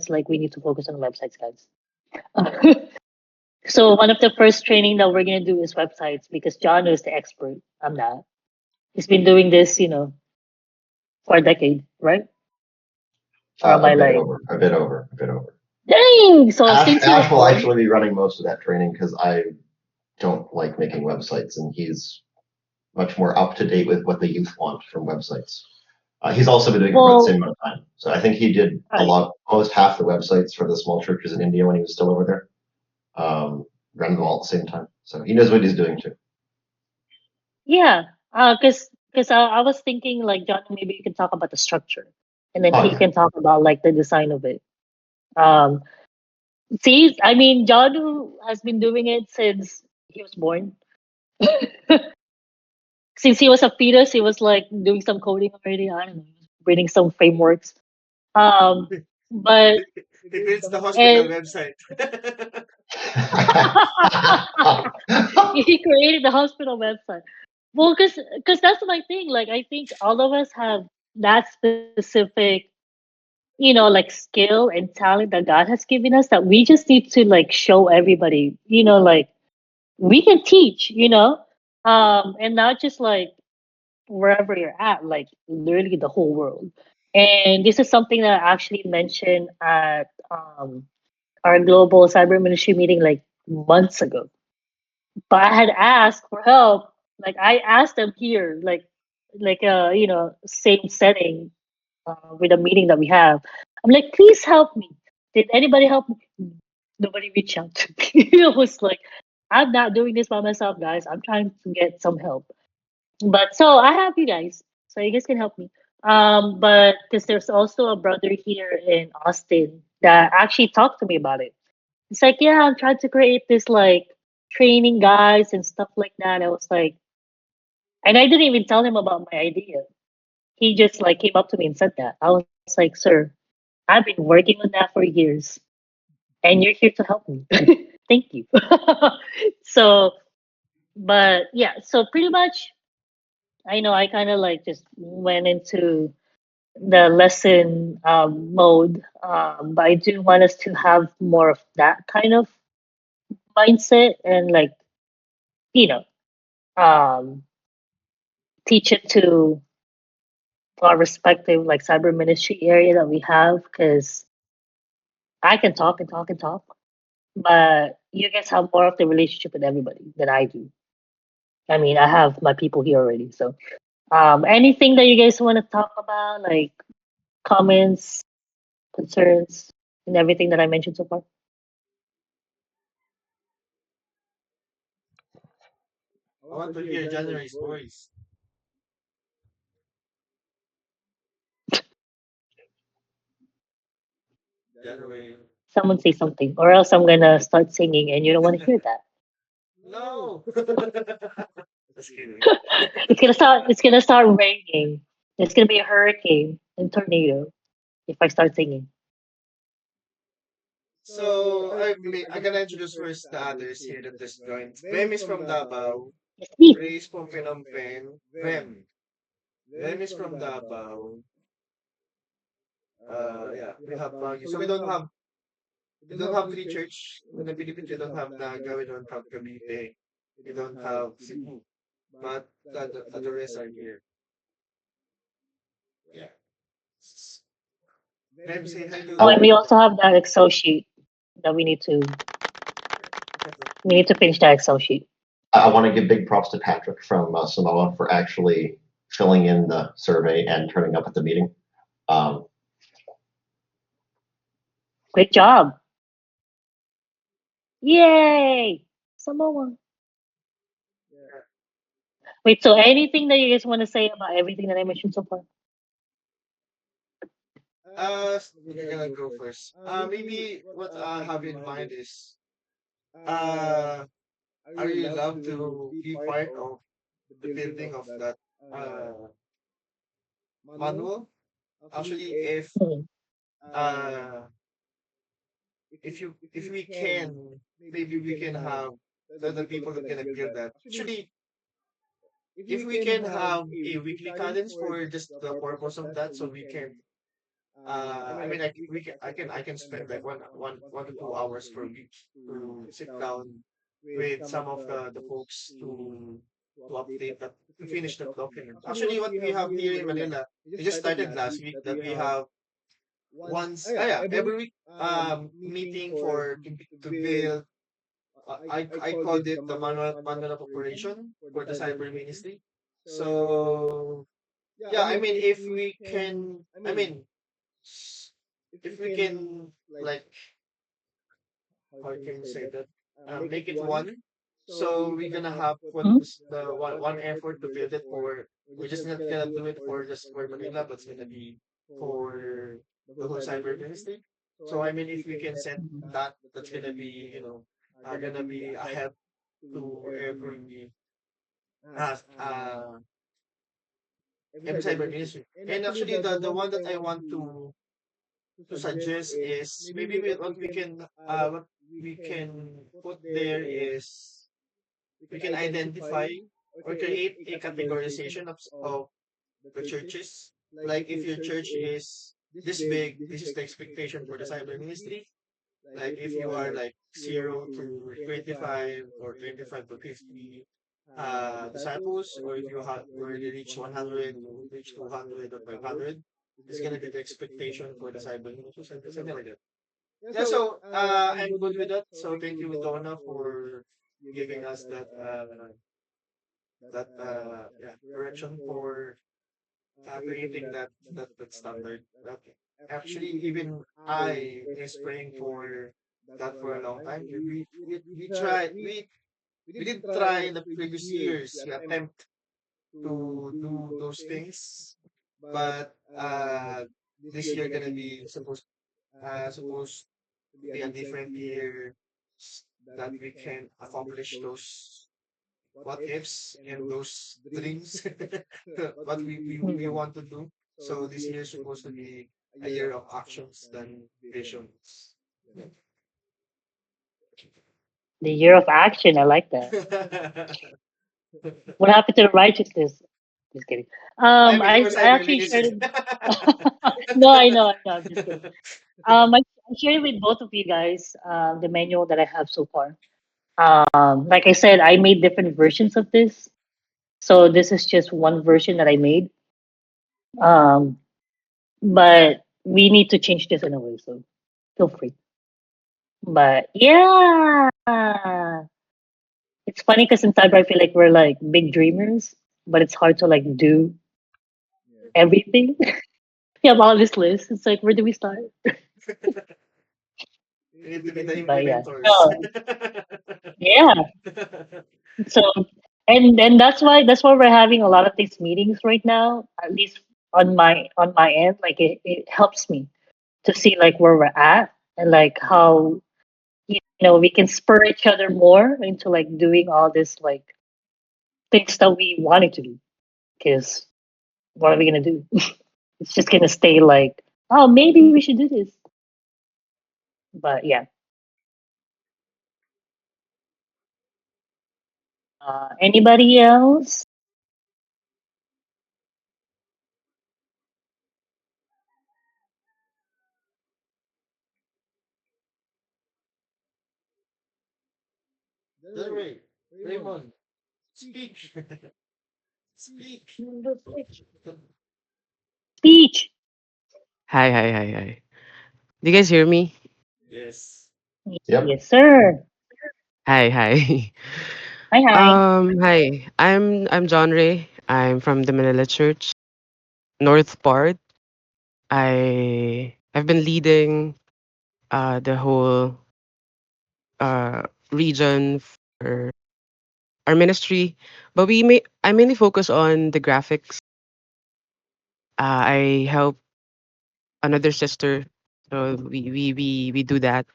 Like, we need to focus on websites, guys. So one of the first training that we're gonna do is websites because John is the expert. I'm not. He's been doing this, for a decade, right? Or am A I bit like, over, a bit over, a bit over. dang? So since he was Ash will born, actually be running most of that training because I don't like making websites, and he's much more up to date with what the youth want from websites. He's also been doing it for about the same well, amount of time. So I think he did a right. lot, almost half the websites for the small churches in India when he was still over there. Ran them all at the same time. So he knows what he's doing too. Yeah. Cause I was thinking like John, maybe you can talk about the structure, and then Oh he yeah. can talk about like the design of it. Um, See, I mean, John has been doing it since he was born. Since he was a fetus, he was like doing some coding already. I don't know, reading some frameworks. Um, but He builds the hospital and website. he created the hospital website. Well, because that's my thing. Like, I think all of us have that specific, like skill and talent that God has given us that we just need to like show everybody. Like we can teach. And not just like wherever you're at, like literally the whole world. And this is something that I actually mentioned at our global cyber ministry meeting like months ago. But I had asked for help. Like I asked them here, same setting with a meeting that we have. I'm like, please help me. Did anybody help me? Nobody reached out to me. It was like, I'm not doing this by myself, guys. I'm trying to get some help. But so I have you guys, so you guys can help me. But because there's also a brother here in Austin that actually talked to me about it. It's like, yeah, I'm trying to create this like training guys and stuff like that. I was like, and I didn't even tell him about my idea. He just like came up to me and said that. I was like, sir, I've been working on that for years, and you're here to help me. Thank you. So, but yeah, so pretty much, I know I kind of like just went into the lesson mode, but I do want us to have more of that kind of mindset and like you know um, teach it to our respective like cyber ministry area that we have because I can talk and talk and talk, but you guys have more of the relationship with everybody than I do. I mean, I have my people here already. So, anything that you guys want to talk about, like comments, concerns, and everything that I mentioned so far? I want to hear January's voice. January. Someone say something, or else I'm gonna start singing, and you don't want to hear that. No. Just kidding. It's gonna start raining. It's gonna be a hurricane and tornado if I start singing. So I'm gonna introduce first the others here that just joined. Vem is from Davao. It's me. Ray is from Phnom Penh. Vem. Vem is from Davao. Yeah, we have Baguio. So we don't have three church in the Philippines. We don't have Naga. We don't have Cavite. We don't have Cebu. But the rest are here. Yeah. S- Vem, say hi Oh, and I, we to. also have that Excel sheet that we need to finish that Excel sheet. I want to give big props to Patrick from Samoa for actually filling in the survey and turning up at the meeting. Um, Great job! Yay! Samoa. Wait, so anything that you guys want to say about everything that I mentioned so far? You're gonna go first. Maybe what I have in mind is, uh, I really love to be part of the building of that uh manual. Actually, Hmm. uh if we can, maybe we can have the people that gonna build that. Actually, if we can have a weekly cadence for just the purpose of that, so we can I mean, I can spend like one to 2 hours per week to sit down with some of the folks to update that, to finish that document. Actually, what we have here in Manila, it just started last week that we have once yeah, every week meeting for to build I called it the manual of operation for the cyber ministry. So yeah, I mean if we can s- if we can like how can you say that make it one. So we're gonna have Hmm? one effort to build it for we're just not gonna do it for just for Manila, but it's gonna be for the whole cyber ministry. So I mean if we can set that, that's gonna be, gonna be a help to uh, uh, every cyber ministry. And actually, the one that I want to suggest is maybe what we can put there is we can identify or create a categorization of the churches. Like if your church is this big, this is the expectation for the cyber ministry. Like if you are like 0 to 25 or 25 to 50 disciples, or if you have already reached 100, you reach 200 or 500, it's gonna be the expectation for the cyber ministry, something like that. Yeah, so I'm good with that. So thank you, Donna, for giving us that yeah direction for creating that standard. Okay. Actually, even I is praying for that for a long time. We did try in the previous years. We attempt to do those things, but this year gonna be supposed to be a different year that we can accomplish those what ifs and those dreams what we Hmm. want to do. So this year is supposed to be a year of actions than visions. The year of action. I like that. What happened to the righteousness? Just kidding. I mean, for I cyber actually ministry. shared it. No, I know, I know. I'm just kidding. I shared it with both of you guys. The manual that I have so far. Like I said, I made different versions of this. So this is just one version that I made. Um, but we need to change this in a way. So feel free. But yeah, it's funny because in cyber I feel like we're like big dreamers, but it's hard to like do everything. We have all this list. It's like where do we start? We need to be the But yeah, implementors. oh, yeah. So and that's why we're having a lot of these meetings right now. At least on my end, like it helps me to see like where we're at and like how we can spur each other more into like doing all this like things that we wanted to do. Because what are we gonna do? It's just gonna stay like, oh, maybe we should do this. But yeah. Anybody else? Delray, Raymond, speak. Speak. Speech. Hi, hi, hi, hi. Do you guys hear me? Yes. Yep. Yes, sir. Hi, hi. Hi, hi. Hi. I'm John Ray. I'm from the Manila Church, North Part. I've been leading the whole region for our ministry, but I mainly focus on the graphics. I help another sister, so we do that.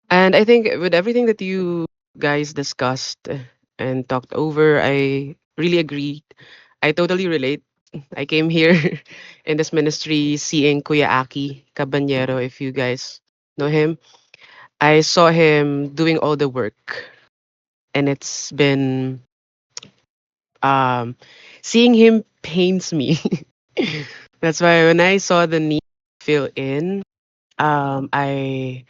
And I think with everything that you guys discussed and talked over, I really agreed. I totally relate. I came here in this ministry seeing Kuya Aki Cabanyero, if you guys know him. I saw him doing all the work, and it's been um, seeing him pains me. That's why when I saw the need to fill in, I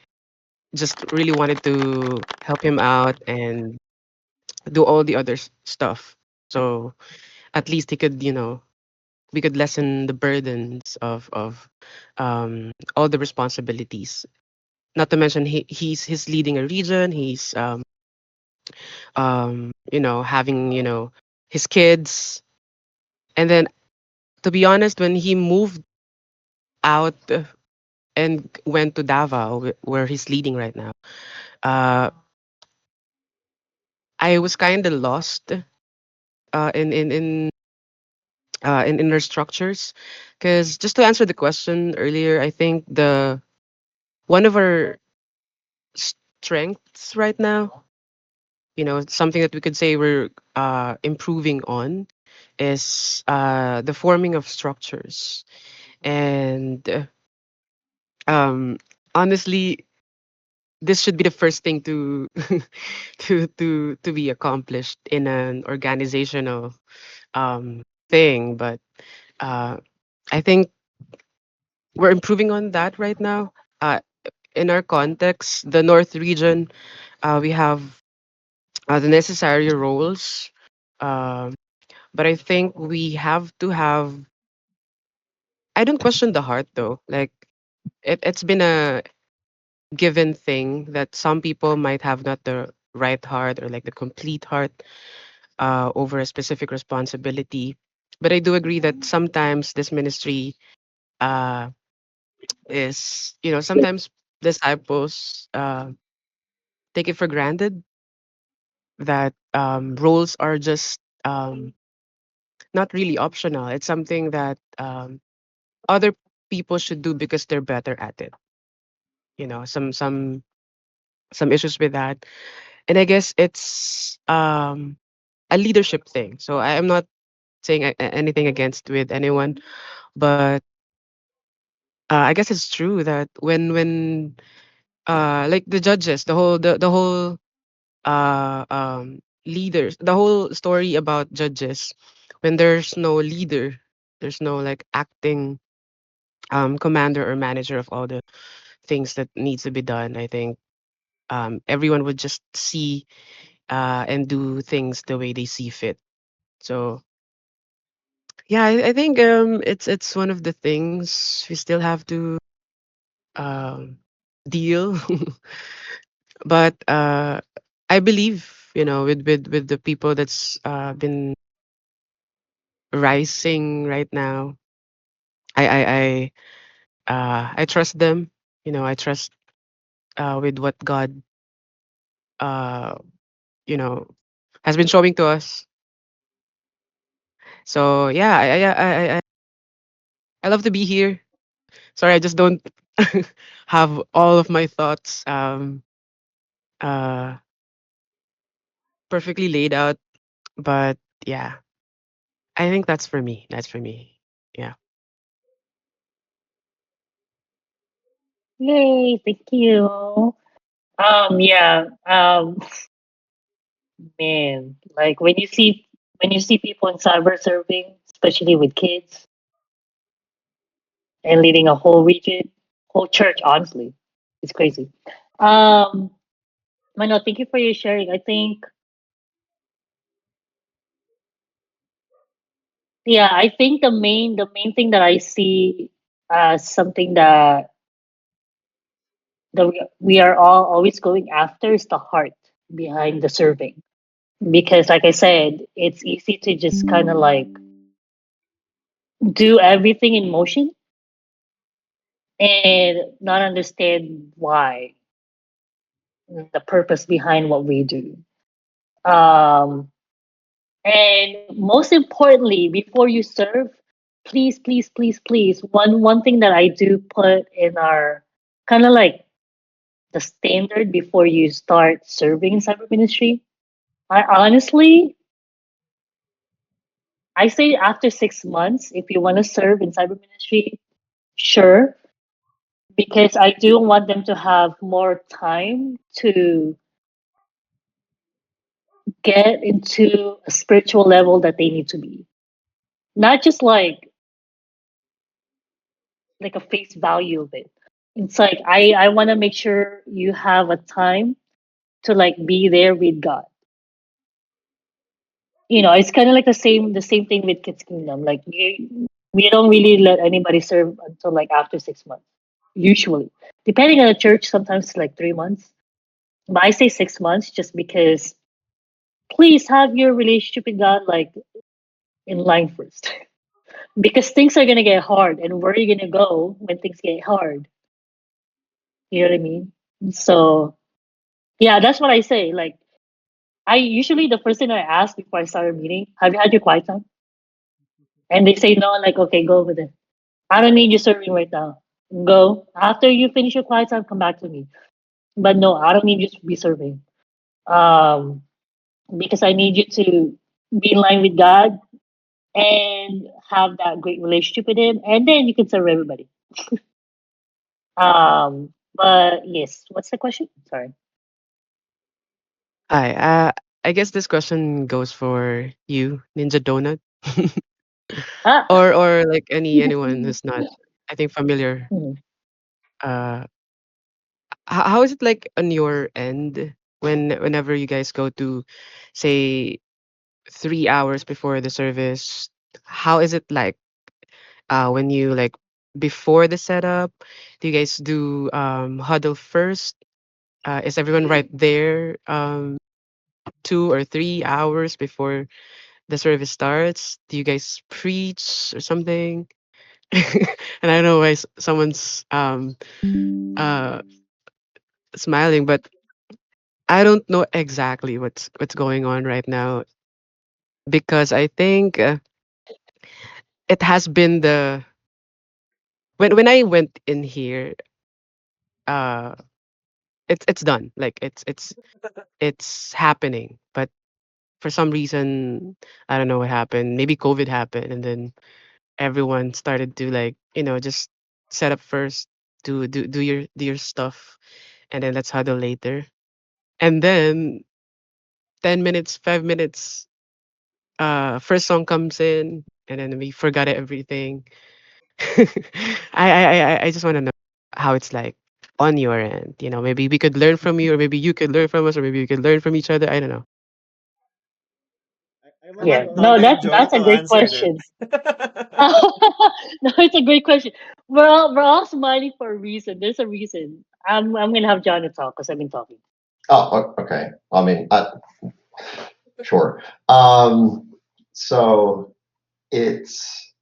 just really wanted to help him out and do all the other stuff. So at least he could, we could lessen the burdens of all the responsibilities. Not to mention he's leading a region. He's having his kids, and then to be honest, when he moved out and went to Davao, where he's leading right now, uh, I was kind of lost in our structures, because just to answer the question earlier, I think the one of our strengths right now, something that we could say we're improving on, is the forming of structures. And um, honestly, this should be the first thing to to be accomplished in an organizational thing. But uh, I think we're improving on that right now. Uh, in our context, the North region, we have the necessary roles. Um, but I think we have to have. I don't question the heart though. Like it's been a given thing that some people might have not the right heart or like the complete heart over a specific responsibility. But I do agree that sometimes this ministry uh, is, sometimes disciples take it for granted that roles are just not really optional. It's something that other people should do because they're better at it. Some issues with that, and I guess it's a leadership thing. So I am not saying anything against with anyone, but I guess it's true that when like the judges, the whole leaders, the whole story about judges, when there's no leader, there's no like acting commander or manager of all the things that needs to be done. I think everyone would just see and do things the way they see fit. So yeah, I think it's one of the things we still have to um, deal. But I believe, with the people that's been rising right now, I trust them. I trust with what God uh you know has been showing to us. So yeah, I love to be here. Sorry, I just don't have all of my thoughts uh perfectly laid out. But yeah, I think that's for me. That's for me. Yeah. Yay, thank you. Yeah. Man, like when you see people in cyber serving, especially with kids and leading a whole region, whole church, honestly, it's crazy. Um, Mano, thank you for your sharing. I think, yeah, I think the main thing that I see as something that we are all always going after is the heart behind the serving. Because, like I said, it's easy to just kind of like do everything in motion and not understand why, the purpose behind what we do. Um, and most importantly, before you serve, please, please, please, please, one thing that I do put in our kind of like the standard before you start serving in cyber ministry. I honestly, I say after 6 months, if you want to serve in cyber ministry, sure, because I do want them to have more time to get into a spiritual level that they need to be. Not just like a face value of it. It's like I want to make sure you have a time to like be there with God. It's kind of like the same thing with Kids Kingdom. Like We don't really let anybody serve until like after 6 months, usually. Depending on the church, sometimes it's like 3 months. But I say 6 months just because please have your relationship with God like in line first. Because things are gonna get hard, and where are you gonna go when things get hard? You know what I mean? So yeah, that's what I say. Like I usually the first thing I ask before I start a meeting, have you had your quiet time? And they say no, I'm like, okay, go with it. I don't need you serving right now. Go. After you finish your quiet time, come back to me. But no, I don't need you to be serving. Um, because I need you to be in line with God and have that great relationship with Him, and then you can serve everybody. But yes, what's the question? Sorry. Hi. I guess this question goes for you, Ninja Donut, Ah, or like anyone who's not, I think, familiar. hmm. Uh, how is it like on your end whenever you guys go to, say, 3 hours before the service? How is it like? When you like before the setup, do you guys do huddle first? Is everyone right there 2 or 3 hours before the service starts? Do you guys preach or something? And I don't know why someone's uh smiling, but I don't know exactly what's going on right now because I think it has been the when I went in here, uh, it's done. Like it's happening, but for some reason I don't know what happened. Maybe COVID happened, and then everyone started to like just set up first, do your stuff, and then let's huddle later. And then 10 minutes, 5 minutes, first song comes in, and then we forgot everything. I just want to know how it's like on your end. Maybe we could learn from you, or maybe you could learn from us, or maybe we could learn from each other. I don't know. I Yeah. want No, Donna and Joe that's a to great answer question. this. No, it's a great question. We're all smiling for a reason. There's a reason. I'm gonna have John to talk because I've been talking. Okay. I mean, sure. So it's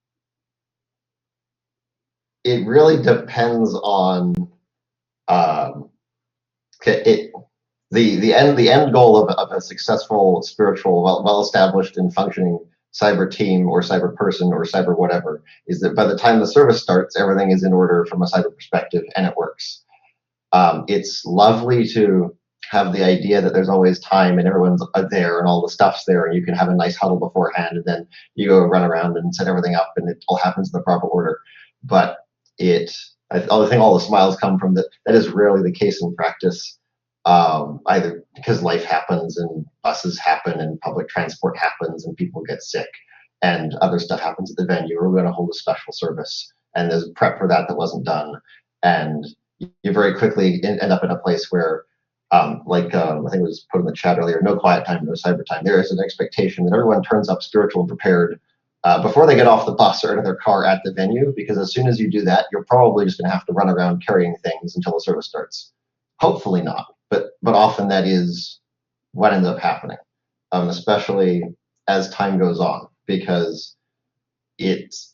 it really depends on um, it the end goal of a successful spiritual well established and functioning cyber team or cyber person or cyber whatever is that by the time the service starts, everything is in order from a cyber perspective and it works. It's lovely to have the idea that there's always time and everyone's there and all the stuff's there and you can have a nice huddle beforehand and then you go run around and set everything up and it all happens in the proper order. But it, I think all the smiles come from that. That is rarely the case in practice, either because life happens and buses happen and public transport happens and people get sick and other stuff happens at the venue, or we're going to hold a special service and there's prep for that wasn't done. And you very quickly end up in a place where, I think it was put in the chat earlier, no quiet time, no cyber time. There is an expectation that everyone turns up spiritual and prepared before they get off the bus or into their car at the venue, because as soon as you do that, you're probably just going to have to run around carrying things until the service starts. Hopefully not, but often that is what ends up happening, especially as time goes on, because it's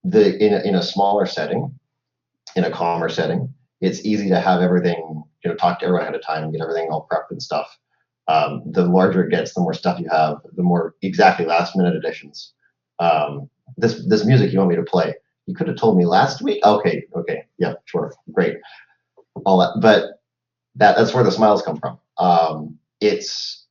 in a smaller setting, in a calmer setting, it's easy to have everything, talk to everyone ahead of time and get everything all prepped and stuff. The larger it gets, the more stuff you have, the more exactly last minute additions. This music you want me to play, you could have told me last week. Okay, yeah, sure, great, all that. But that's where the smiles come from. It's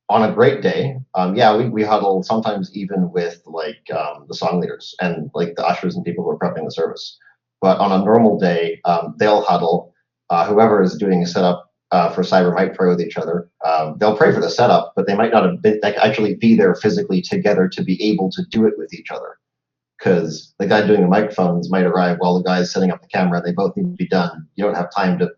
on a great day, yeah, we huddle sometimes even with the song leaders and like the ushers and people who are prepping the service. But on a normal day, they'll huddle. Whoever is doing a setup for cyber might pray with each other. They'll pray for the setup, but they might not have been, like, actually be there physically together to be able to do it with each other. Because the guy doing the microphones might arrive while the guy's setting up the camera. They both need to be done. You don't have time to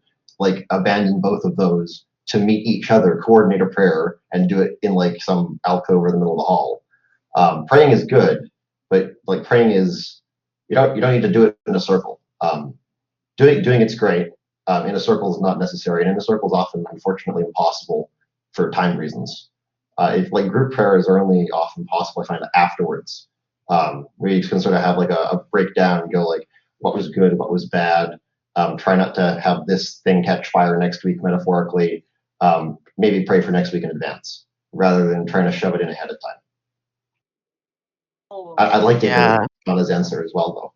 abandon both of those to meet each other, coordinate a prayer, and do it in some alcove or the middle of the hall. Praying is good, but praying is You don't need to do it in a circle. Doing it's great. In a circle is not necessary, and in a circle is often, unfortunately, impossible for time reasons. If like group prayers are only often possible, I find afterwards, where you can sort of have like a breakdown and go like, what was good, what was bad. Try not to have this thing catch fire next week, metaphorically. Maybe pray for next week in advance rather than trying to shove it in ahead of time. I'd like to hear Yeah. Donna's answer as well,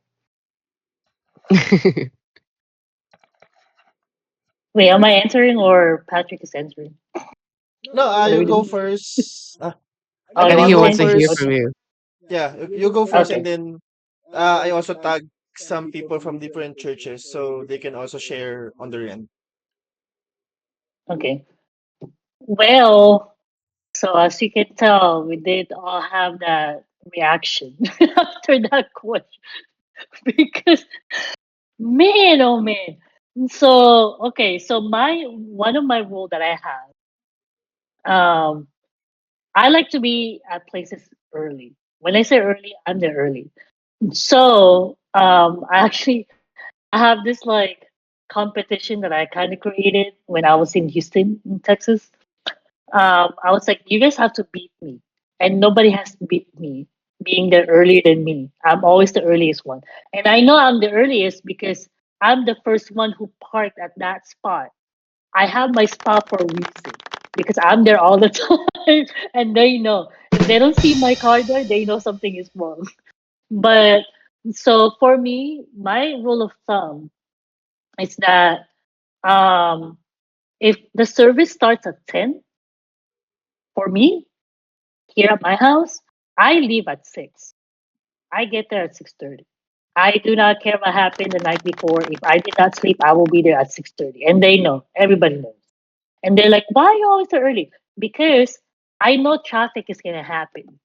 Wait, am I answering or Patrick is answering? No, What are you we go doing? first. Oh, I I you mean, think you want he me to go wants to answer? hear first. from Okay. you. Yeah, you go first, and Okay. then I also tag some people from different churches so they can also share on their end. Okay. Well, so as you can tell, we did all have that reaction after that question because man, oh man. So okay, so my one of my rule that I have, I like to be at places early. When I say early, I'm there early. So I actually I have this like competition that I kind of created when I was in Houston, in Texas. I was like, you guys have to beat me, and nobody has to beat me being there earlier than me. I'm always the earliest one, and I know I'm the earliest because I'm the first one who parked at that spot. I have my spot for a reason because I'm there all the time, and they know if they don't see my car there, they know something is wrong. But so for me, my rule of thumb is that um, if the service starts at 10, for me, here at my house, I leave at 6. I get there at 6:30. I do not care what happened the night before. If I did not sleep, I will be there at 6:30. And they know. Everybody knows. And they're like, "Why are you always so early?" Because I know traffic is gonna happen.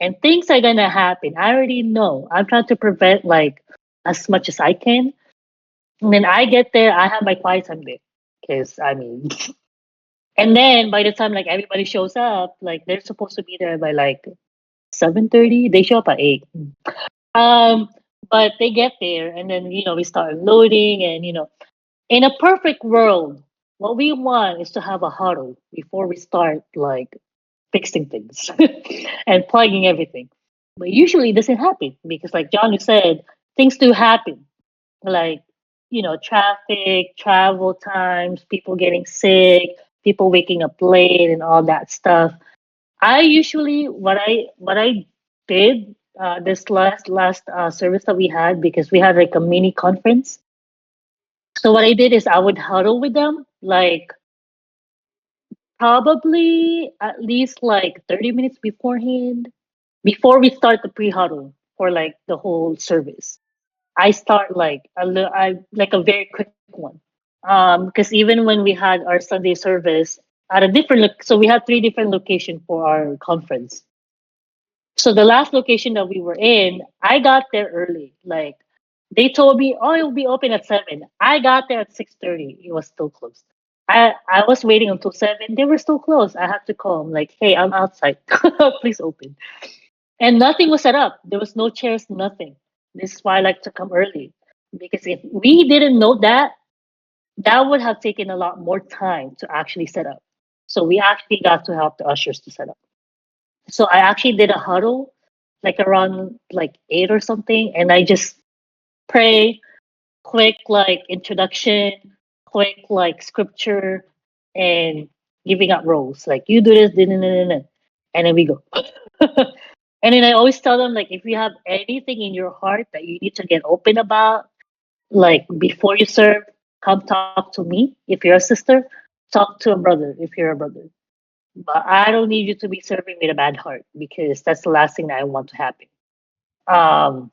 And things are gonna happen. I already know. I'm trying to prevent like as much as I can. And then I get there, I have my quiet time there. Because I mean and then by the time like everybody shows up, like they're supposed to be there by like 7:30. They show up at 8. Um, but they get there and then we start loading and in a perfect world, what we want is to have a huddle before we start like fixing things and plugging everything. But usually it doesn't happen because like John said, things do happen. Like, traffic, travel times, people getting sick, people waking up late and all that stuff. I usually what I did this last service that we had because we had like a mini conference. So what I did is I would huddle with them like probably at least like 30 minutes beforehand before we start the pre-huddle for like the whole service. I start like I like a very quick one. Because even when we had our Sunday service at a different so we had three different locations for our conference. So the last location that we were in, I got there early. Like they told me, "Oh, it'll be open at 7." I got there at 6:30. It was still closed. I was waiting until 7. They were still closed. I had to call them like, "Hey, I'm outside. Please open." And nothing was set up. There was no chairs, nothing. This is why I like to come early because if we didn't know that, that would have taken a lot more time to actually set up. So we actually got to help the ushers to set up. So I actually did a huddle like around like 8 or something, and I just pray, quick like introduction, quick like scripture, and giving out roles. Like you do this, and then we go. And then I always tell them like if you have anything in your heart that you need to get open about, like before you serve, come talk to me. If you're a sister, talk to a brother if you're a brother. But I don't need you to be serving with a bad heart because that's the last thing that I want to happen. Um,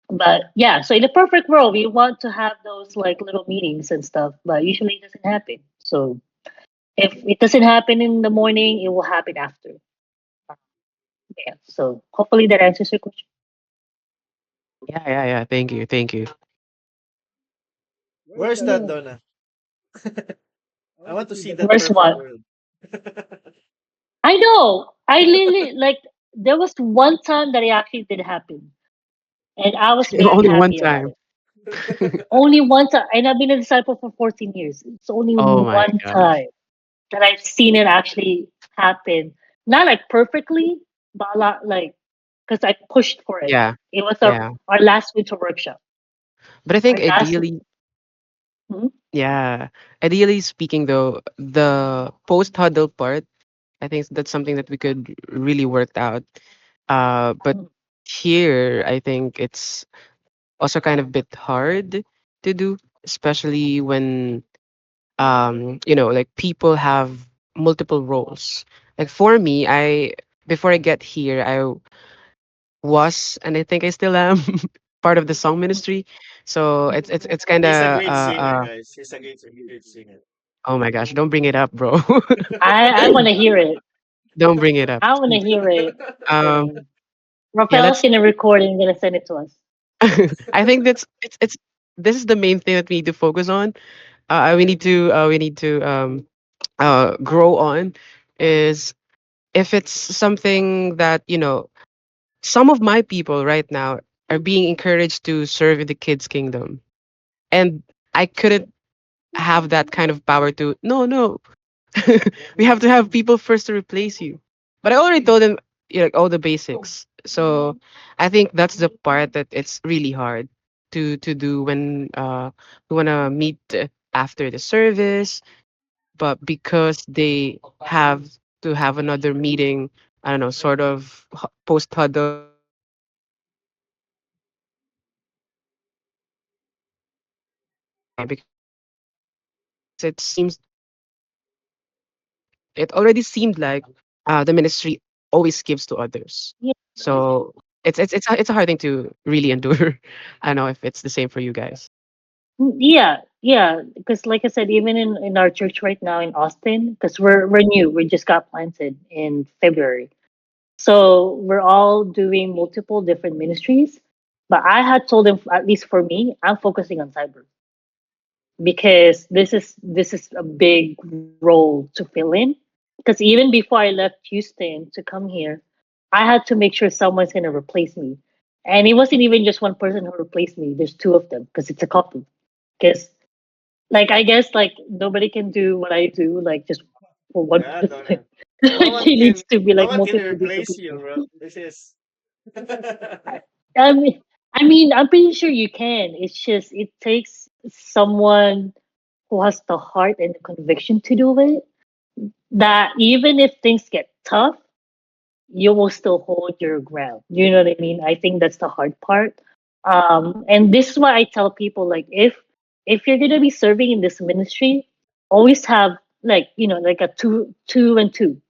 but yeah, so in the perfect world, we want to have those like little meetings and stuff, but usually it doesn't happen. So if it doesn't happen in the morning, it will happen after. Uh, Yeah. So hopefully that answers your question. Yeah, yeah, yeah. Thank you, thank you. Where's that, Yeah. Donna? I want to see that Where's perfect what? world. I know. I literally like there was one time that it actually did happen. and I was very Only one happy about time. it. Only one time, and I've been a disciple for 14 years. It's only Oh my one gosh. time that I've seen it actually happen. Not like perfectly, but a lot like because I pushed for it. Yeah. It was Yeah. our last winter workshop. But I Our think last. ideally, Mhm, yeah. Ideally speaking though, the post huddle part, I think that's something that we could really work out. But mhm, here I think it's also kind of bit hard to do, especially when like people have multiple roles. Like for me, I before I get here, I was and I think I still am part of the song ministry. So it's kind He's a of great singer, guys. He's a great singer. oh my gosh, don't bring it up, bro. I want to hear it. Don't bring it up. I want to hear it. Um, And yeah, Rafael's let's. gonna record and gonna send it to us. I think it's this is the main thing that we need to focus on. We need to grow on is if it's something that some of my people right now are being encouraged to serve in the kids kingdom, and I couldn't have that kind of power to no. We have to have people first to replace you. But I already told them like all the basics. So I think that's the part that it's really hard to do when we wanna meet after the service. But because they have to have another meeting, I don't know, sort of post huddle, because it seems it already seemed like the ministry always gives to others. Yeah, So it's a hard thing to really endure. I don't know if it's the same for you guys. yeah, yeah. Because like I said, even in our church right now in Austin, because we're new, we just got planted in February, so we're all doing multiple different ministries. But I had told them, at least for me, I'm focusing on cyber because this is a big role to fill in. Because even before I left Houston to come here, I had to make sure someone's gonna replace me, and it wasn't even just one person who replaced me. There's two of them because it's a couple. Because like I guess like nobody can do what I do like just for one Yeah, person. Donna. No Like one it can needs to be no like one can multiple different replace you, people. bro. This is I, I mean, I'm pretty sure you can. It's just it takes someone who has the heart and the conviction to do it. That even if things get tough, you will still hold your ground. You know what I mean? I think that's the hard part. And this is why I tell people like if you're gonna be serving in this ministry, always have like like a two and two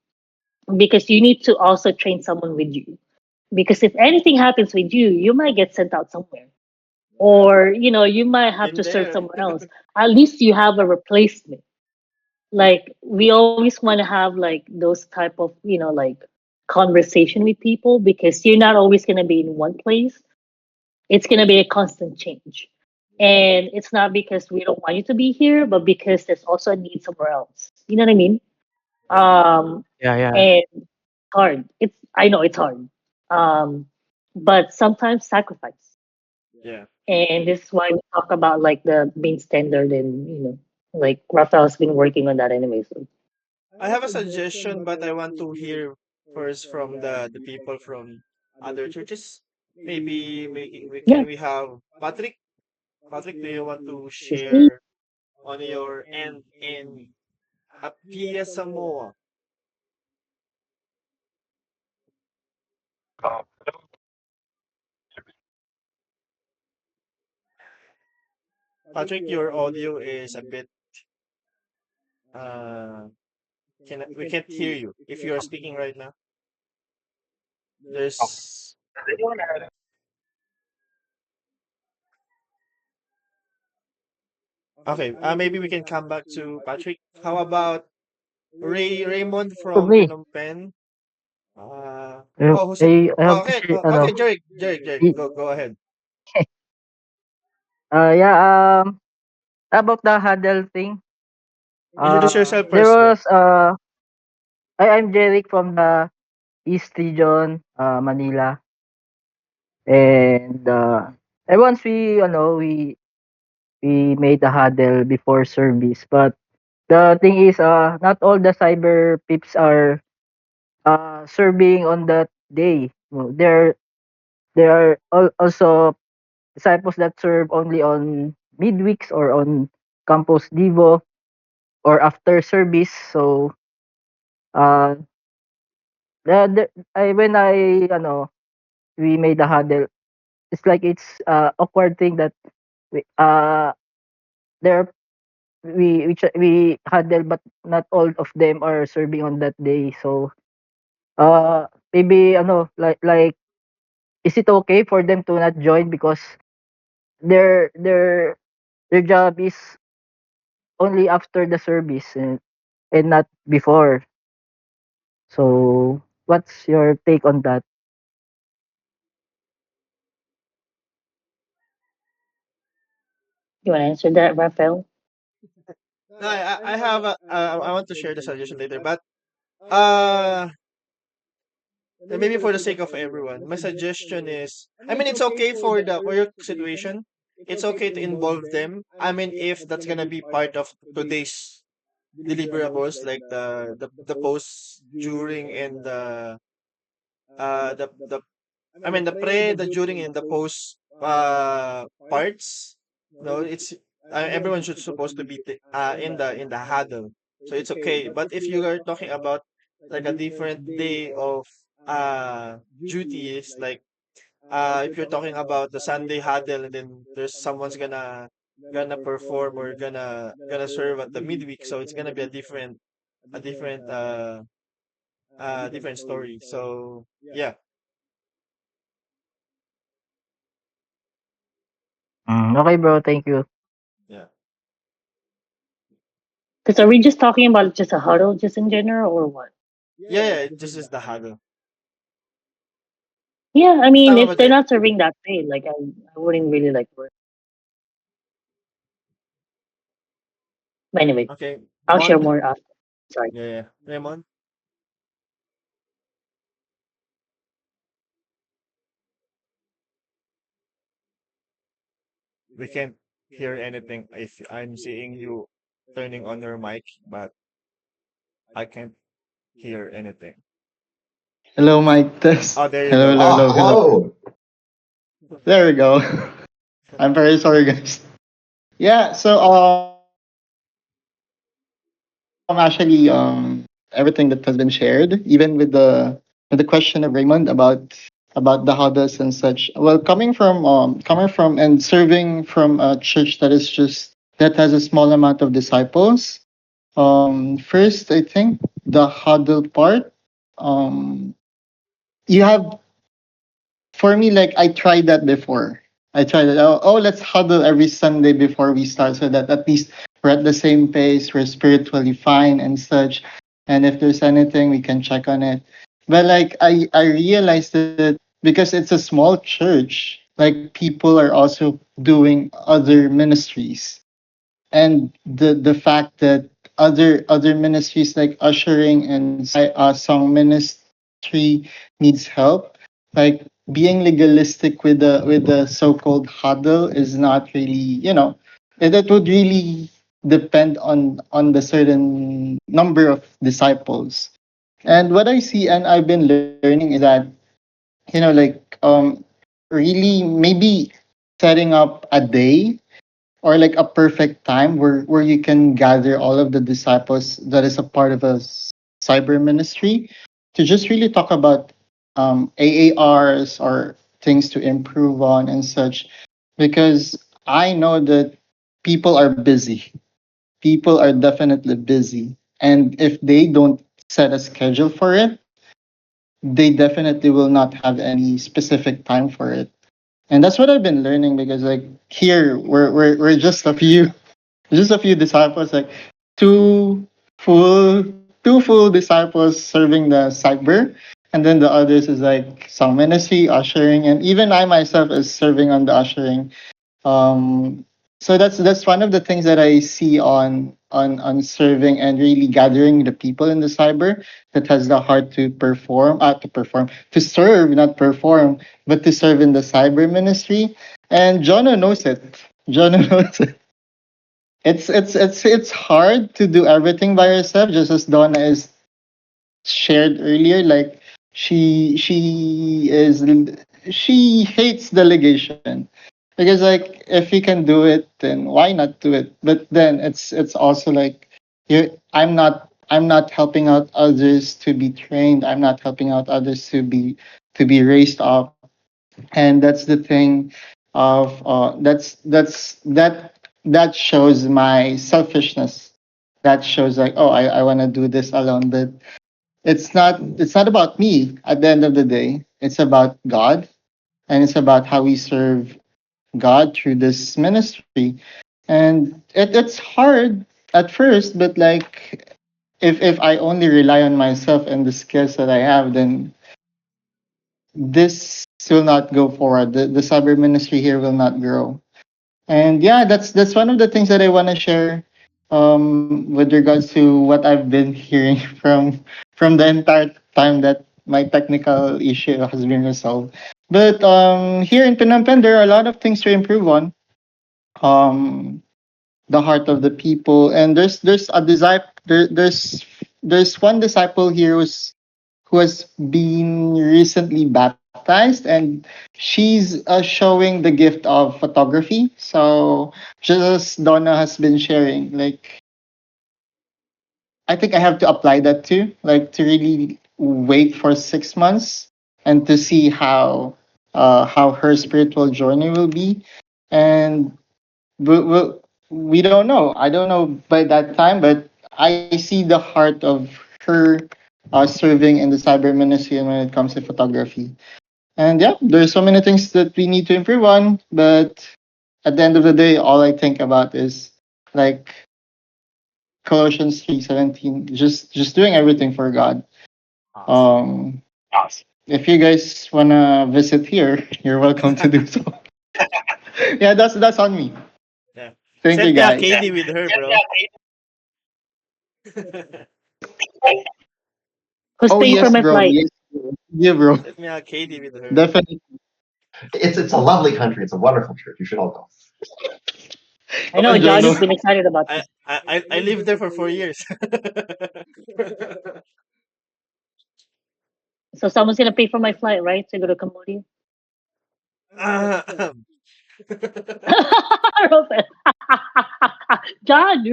because you need to also train someone with you. Because if anything happens with you, you might get sent out somewhere, yeah, or you might have been to serve there. somewhere else. At least you have a replacement. Like we always want to have like those type of like conversation with people because you're not always going to be in one place. It's going to be a constant change, and it's not because we don't want you to be here, but because there's also a need somewhere else. You know what I mean? Yeah, Yeah, yeah. And hard. I know it's hard. um but sometimes sacrifice. yeah. And this is why we talk about like the main standard, and like Rafael's been working on that anyway. So I have a suggestion, but I want to hear first from the people from other churches. Maybe yeah, can we have Patrick? Patrick, do you want to it's me. share on your end in Apia Samoa? Patrick, your audio is a bit uh can we can't hear you if you are speaking right now. There's okay. Maybe we can come back to Patrick. How about Raymond For from me, Phnom Penh? I, Oh, who's I have to okay? say, Okay, Jeric, i- go ahead. yeah, about the huddle thing, Introduce yourself there first, bro. was, I'm Jeric from the East Region, Manila. and once we made the huddle before service. But the thing is, not all the cyber pips are serving on that day. Well, there are also disciples that serve only on midweeks or on campus devo or after service. So uh when we made the huddle, it's like it's awkward thing that we there we huddle, but not all of them are serving on that day. So maybe like is it okay for them to not join because their their their job is only after the service, and not before. So what's your take on that? You want to answer that, Raphael? No, I have I want to share the suggestion later, but uh maybe for the sake of everyone, my suggestion is, I mean, it's okay for the for your situation. It's okay to involve them. I mean, if that's gonna be part of today's deliverables, like the posts during and the I mean the pre, the during, and the post parts. No, it's everyone should supposed to be in the huddle, so it's okay. But if you are talking about like a different day of duties, like if you're talking about the Sunday huddle, and then there's someone's gonna perform or gonna serve at the midweek, so it's gonna be a different story. So yeah. Okay, bro. Thank you. Yeah. Because are we just talking about just a huddle, just in general, or what? Yeah, yeah, this is the huddle. Yeah, I It's mean, talking if about they're the not serving that day, like I wouldn't really like work. But anyway, okay, I'll share Mon. more after. Sorry. Yeah, yeah. Raymond, we can't hear anything if I'm seeing you turning on your mic, but I can't hear anything. Hello, mic test. Oh, there you Hello, go. hello, Oh, hello, hello. hello. There we go. I'm very sorry, guys. Yeah, so actually, everything that has been shared, even with the question of Raymond about the huddles and such. Well, coming from and serving from a church that is just that has a small amount of disciples. First, I think the huddle part. Um, you have For me, like I tried that before. I tried it. Oh, let's huddle every Sunday before we start so that at least we're at the same pace, we're spiritually fine and such. And if there's anything, we can check on it. But like I realized that because it's a small church, like people are also doing other ministries, and the fact that other ministries like ushering and song ministry needs help, like being legalistic with the so-called huddle is not really, it would really depend on the certain number of disciples. And what I see and I've been learning is that, really maybe setting up a day or like a perfect time where you can gather all of the disciples that is a part of a cyber ministry to just really talk about AARs or things to improve on and such, because I know that people are busy. People are definitely busy, and if they don't set a schedule for it, they definitely will not have any specific time for it. And that's what I've been learning, because like here we're just a few disciples, like two two full disciples serving the cyber, and then the others is like song ministry, ushering, and even I myself is serving on the ushering. um so that's one of the things that I see on serving and really gathering the people in the cyber that has the heart to serve, not perform, but to serve in the cyber ministry. And Jonah knows it. Jonah knows it. It's hard to do everything by yourself, just as Donna is shared earlier. Like she is she hates delegation because like if you can do it, then why not do it? But then it's also like I'm not helping out others to be trained. I'm not helping out others to be raised up, and that's the thing of that shows my selfishness. That shows like, oh, I want to do this alone, but it's not about me at the end of the day. It's about God, and it's about how we serve God through this ministry. And it's hard at first, but like if I only rely on myself and the skills that I have, then this will not go forward. The cyber ministry here will not grow. And yeah, that's one of the things that I want to share with regards to what I've been hearing from the entire time that my technical issue has been resolved. But here in Phnom Penh, there are a lot of things to improve on. Um, the heart of the people, and there's a disciple there's one disciple here who has been recently baptized, and she's showing the gift of photography. So just as Donna has been sharing, like I think I have to apply that too, like to really wait for 6 months and to see how her spiritual journey will be. And we don't know. I don't know by that time, but I see the heart of her serving in the cyber ministry when it comes to photography. And yeah, there's so many things that we need to improve on, but at the end of the day, all I think about is like Colossians 3:17, just doing everything for God. Awesome. Um, if you guys wanna visit here, you're welcome to do so. Yeah, that's on me. Yeah. Thank you, Send me a guys. KD with her, bro. Who's Oh paying for yes, my bro. flight? Yes, bro. Yeah, bro. Send me a KD with her. Definitely. It's a lovely country. It's a wonderful church. You should all go. I Come know on, John has Joyce. been excited about I this. I lived there for 4 years. So someone's gonna pay for my flight, right? To go to Cambodia. Ah, Robert. John,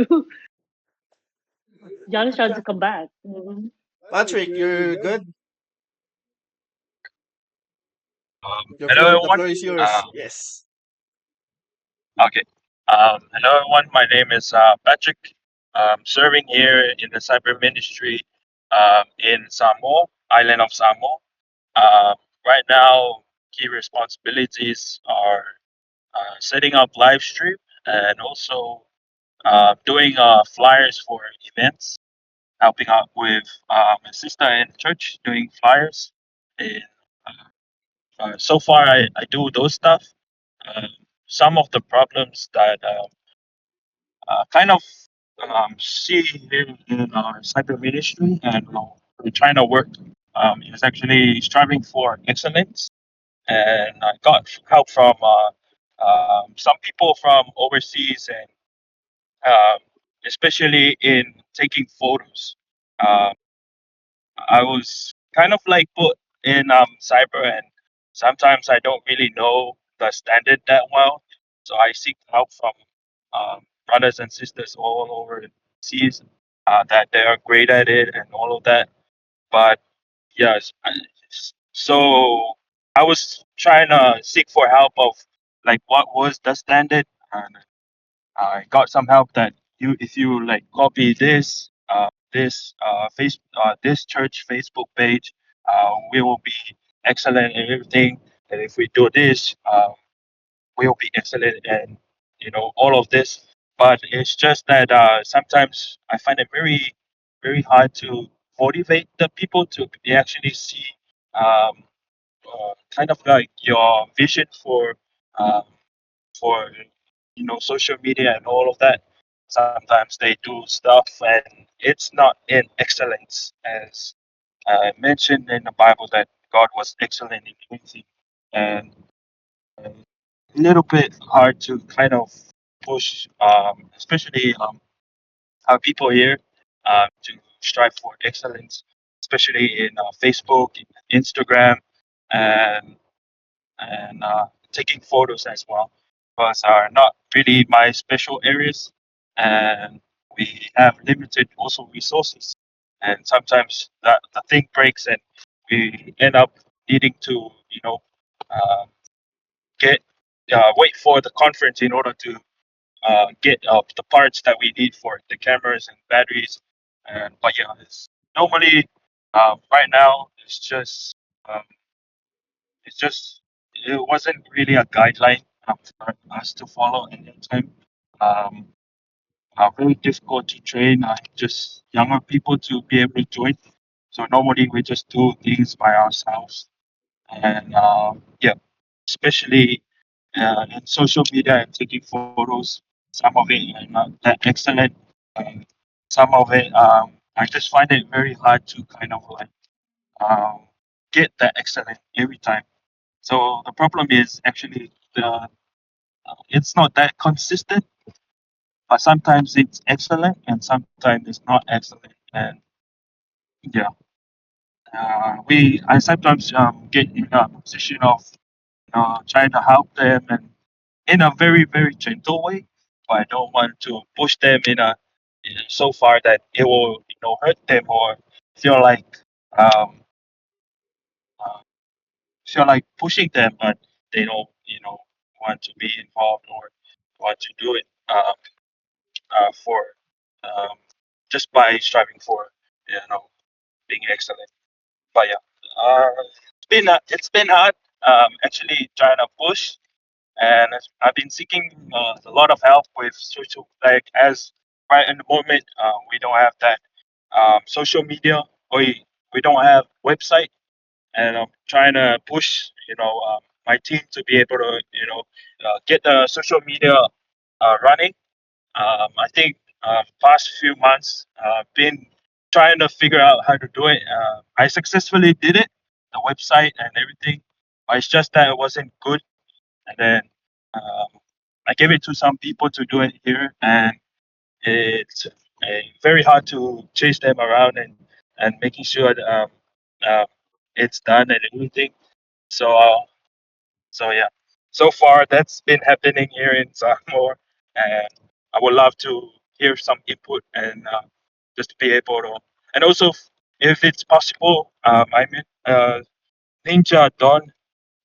John is trying to come back. Mhm. Patrick, you're good. Hello, The everyone. floor is yours. Yes. Okay. Hello, everyone. My name is Patrick. Serving here in the cyber ministry in Samoa, island of Samoa. Right now, key responsibilities are setting up live stream and also doing flyers for events, helping out with my sister in church doing flyers. And so far, I do those stuff. Um, some of the problems that kind of see here in our cyber ministry, and we're trying to work. Is actually striving for excellence, and I got help from some people from overseas, and um, especially in taking photos. Um, I was kind of like put in cyber, and sometimes I don't really know the standard that well. So I seek help from brothers and sisters all over the seas that they are great at it and all of that. But yes, so I was trying to seek for help of like what was the standard, and I got some help that if you like copy this church Facebook page, we will be excellent in everything. And if we do this, we will be excellent in all of this. But it's just that sometimes I find it very hard to motivate the people to actually see um, kind of like your vision um, for social media and all of that. Sometimes they do stuff and it's not in excellence, as mentioned in the Bible that God was excellent in everything, and a little bit hard to kind of push, especially our people here, to strive for excellence, especially in Facebook, Instagram, and taking photos as well, because are not really my special areas, and we have limited also resources, and sometimes the thing breaks and we end up needing to uh, get wait for the conference in order to get the parts that we need for the cameras and batteries. And but yeah, it's normally right now um, it's just it wasn't really a guideline for us to follow at that time. Um, Very difficult to train just younger people to be able to join. So normally we just do things by ourselves, and yeah, especially in social media and taking photos. Some of it are not that excellent. Um, some of it, I just find it very hard to kind of like um, get that excellent every time. So the problem is actually it's not that consistent, but sometimes it's excellent and sometimes it's not excellent. And yeah, I sometimes get in a position of trying to help them and in a very very gentle way, but I don't want to push them so far that it will hurt them or feel like um, uh, feel like pushing them, but they don't want to be involved or want to do it for um, just by striving for being excellent. But yeah, it's been hard actually trying to push, and I've been seeking a lot of help with social, like as right in the moment we don't have that social media, we don't have website, and I'm trying to push my team to be able to get the social media running. I think past few months been trying to figure out how to do it. I successfully did it, the website and everything, but it's just that it wasn't good. And then um, I gave it to some people to do it here, and it's very hard to chase them around and making sure that, uh, it's done and everything. So so yeah, so far that's been happening here in Samoa, and I would love to hear some input and just to be able to, and also if it's possible, I mean, Ninja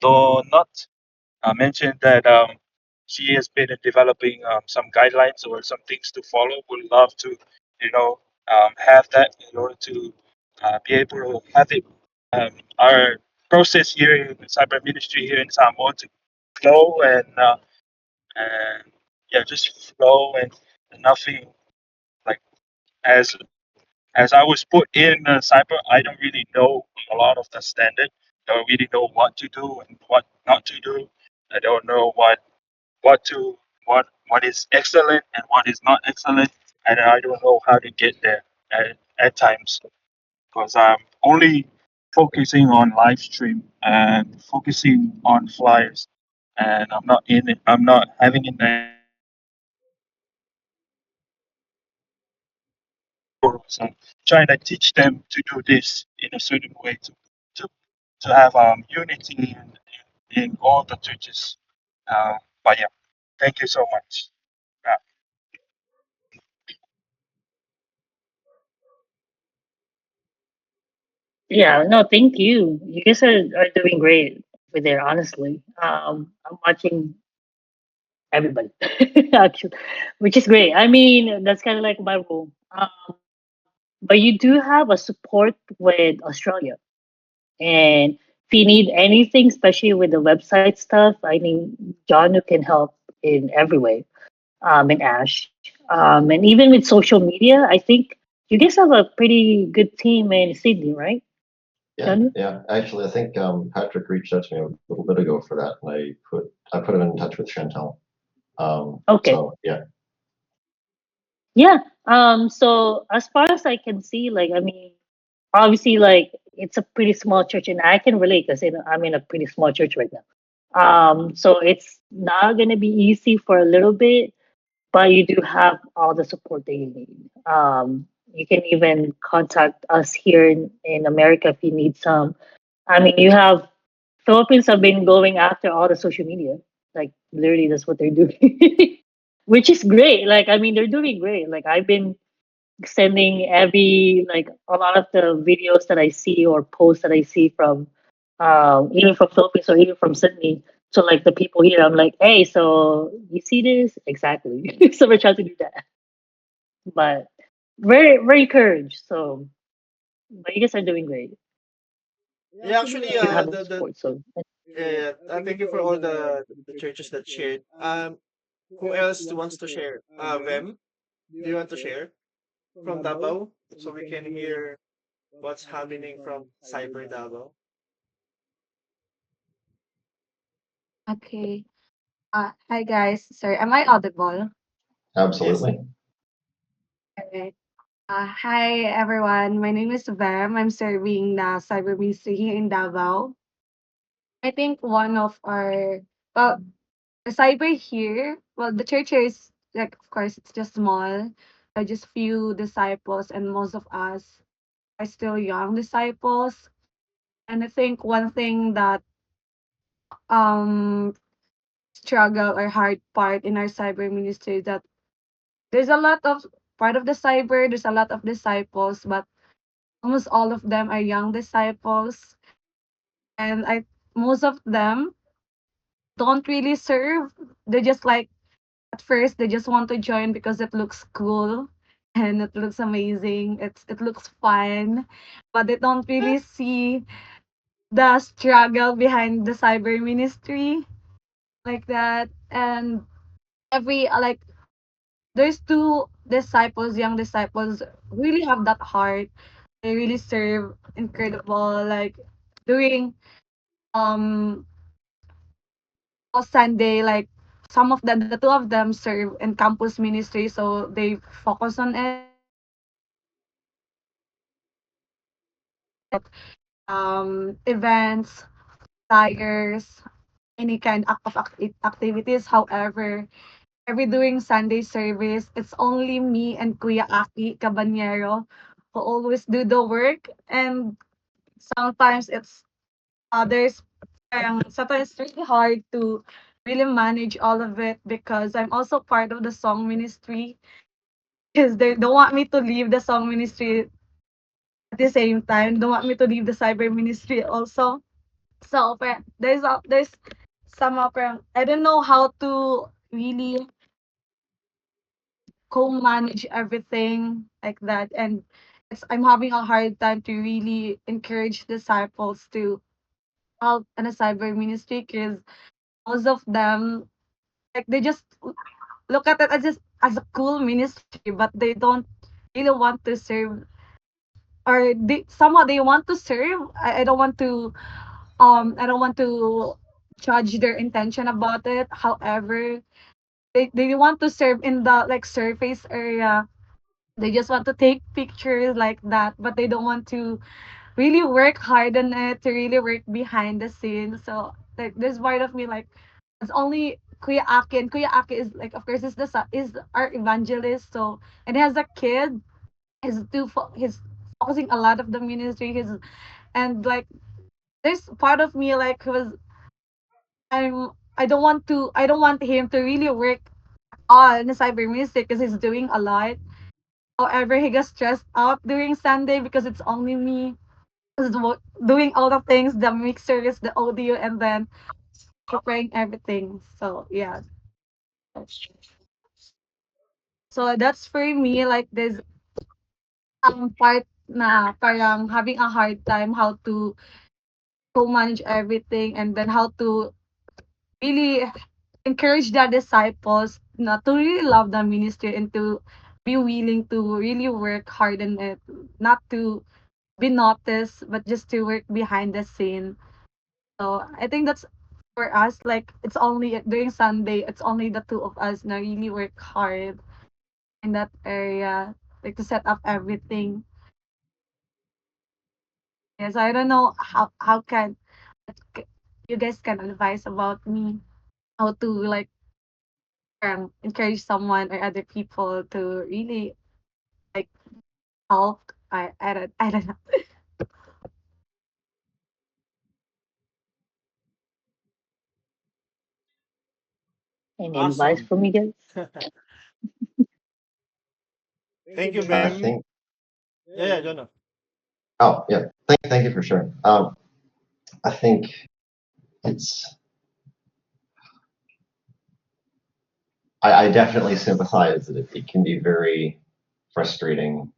Donut mentioned that she has been developing some guidelines or some things to follow. Would love to, have that in order to be able to have it. Our process here in the cyber ministry here in Samoa to flow and yeah, just flow and nothing like as as I was put in cyber, I don't really know a lot of the standard. Don't really know what to do and what not to do. I don't know what to what is excellent and what is not excellent, and I don't know how to get there at times because I'm only focusing on live stream and focusing on flyers, and I'm not in it. I'm not having in any photos and trying to teach them to do this in a certain way to, to have unity in all the churches. But yeah, thank you so much. Uh, Yeah, no, thank you. You guys are doing great over there, honestly. I'm watching everybody, actually, which is great. I mean, that's kind of like my role. But you do have a support with Australia. And if you need anything, especially with the website stuff, I mean, John who can help in every way, and Ash. And even with social media, I think you guys have a pretty good team in Sydney, right, Yeah, John? yeah. Actually, I think Patrick reached out to me a little bit ago for that, and I put him in touch with Chantel. Okay. So yeah, Yeah. So as far as I can see, like, I mean, obviously, like, it's a pretty small church, and I can relate because I'm in a pretty small church right now. So it's not gonna be easy for a little bit, but you do have all the support that you need. You can even contact us here in America if you need some. I mean, you have Philippines have been going after all the social media. Like, literally, that's what they're doing, which is great. Like, I mean, they're doing great. Like, I've been sending every like a lot of the videos that I see or posts that I see from even from Philippines or even from Sydney to like the people here. I'm like, hey, so you see this exactly? So we're trying to do that, but very encouraged. So, but you guys are doing great. Yeah, actually, You have the the support. So yeah, yeah. Thank you for all the churches that shared. Who else wants to share? Vem, do you want to share from Davao so we can hear what's happening from Cyber Davao? Okay. Hi guys. Sorry, am I audible? Yes. Absolutely. Okay. Hi everyone. My name is Vam. I'm serving the cyber ministry here in Davao. I think one of our well, the cyber here. Well, the church here is like, of course, it's just small. Just few disciples, and most of us are still young disciples. And I think one thing that um struggle or hard part in our cyber ministry is that there's a lot of part of the cyber, there's a lot of disciples, but almost all of them are young disciples. And I most of them don't really serve. They just like at first they just want to join because it looks cool and it looks amazing. It looks fun, but they don't really see the struggle behind the cyber ministry like that. And every like there's two disciples, young disciples, really have that heart. They really serve incredible, like doing um all Sunday, like some of them, the two of them serve in campus ministry, so they focus on it. Events, flyers, any kind of activities. However, every doing Sunday service, it's only me and Kuya Aki Cabanyero who always do the work, and sometimes it's others. Sometimes it's really hard to really manage all of it because I'm also part of the song ministry because they don't want me to leave the song ministry at the same time. They don't want me to leave the cyber ministry also. So there's some I don't know how to really co-manage everything like that, and I'm having a hard time to really encourage disciples to help in a cyber ministry because most of them like they just look at it as just as a cool ministry, but they don't really want to serve, or they somehow they want to serve. I don't want to judge their intention about it. However, they want to serve in the like surface area. They just want to take pictures like that, but they don't want to really work hard on it, to really work behind the scenes. So like this part of me like it's only Kuya Aki, and Kuya Aki is like, of course, is our evangelist. So and he has a kid. He's focusing a lot of the ministry. He's and like there's part of me like who was I don't want him to really work on the cyber music because he's doing a lot. However, he gets stressed out during Sunday because it's only me who's doing all the things, the mixers, the audio, and then preparing everything. So yeah, so that's for me. Like this part na parang having a hard time how to co-manage everything, and then how to really encourage the disciples not to really love the ministry and to be willing to really work hard in it, not to be noticed, but just to work behind the scene. So I think that's for us. Like it's only during Sunday, it's only the two of us that really work hard. in that area, like to set up everything. Yes, I don't know how can c- you guys can advise about me how to like encourage someone or other people to really like help. I don't know. Any advice Awesome. for me, guys? Thank you, I Bem. think. Yeah, Jonah. Oh yeah. Thank you for sharing. I think it's. I definitely sympathize that it can be very frustrating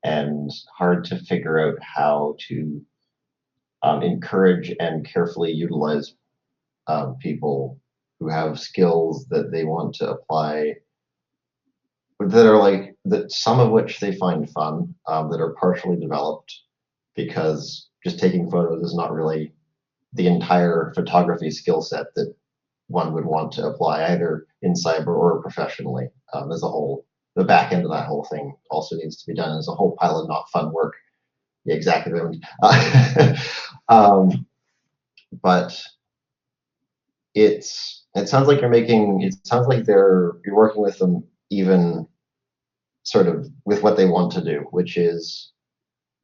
and hard to figure out how to encourage and carefully utilize people who have skills that they want to apply that are like that some of which they find fun that are partially developed because just taking photos is not really the entire photography skill set that one would want to apply either in cyber or professionally as a whole. The back end of that whole thing also needs to be done as a whole pile of not fun work. Yeah, exactly. But it sounds like you're making it sounds like you're working with them even sort of with what they want to do, which is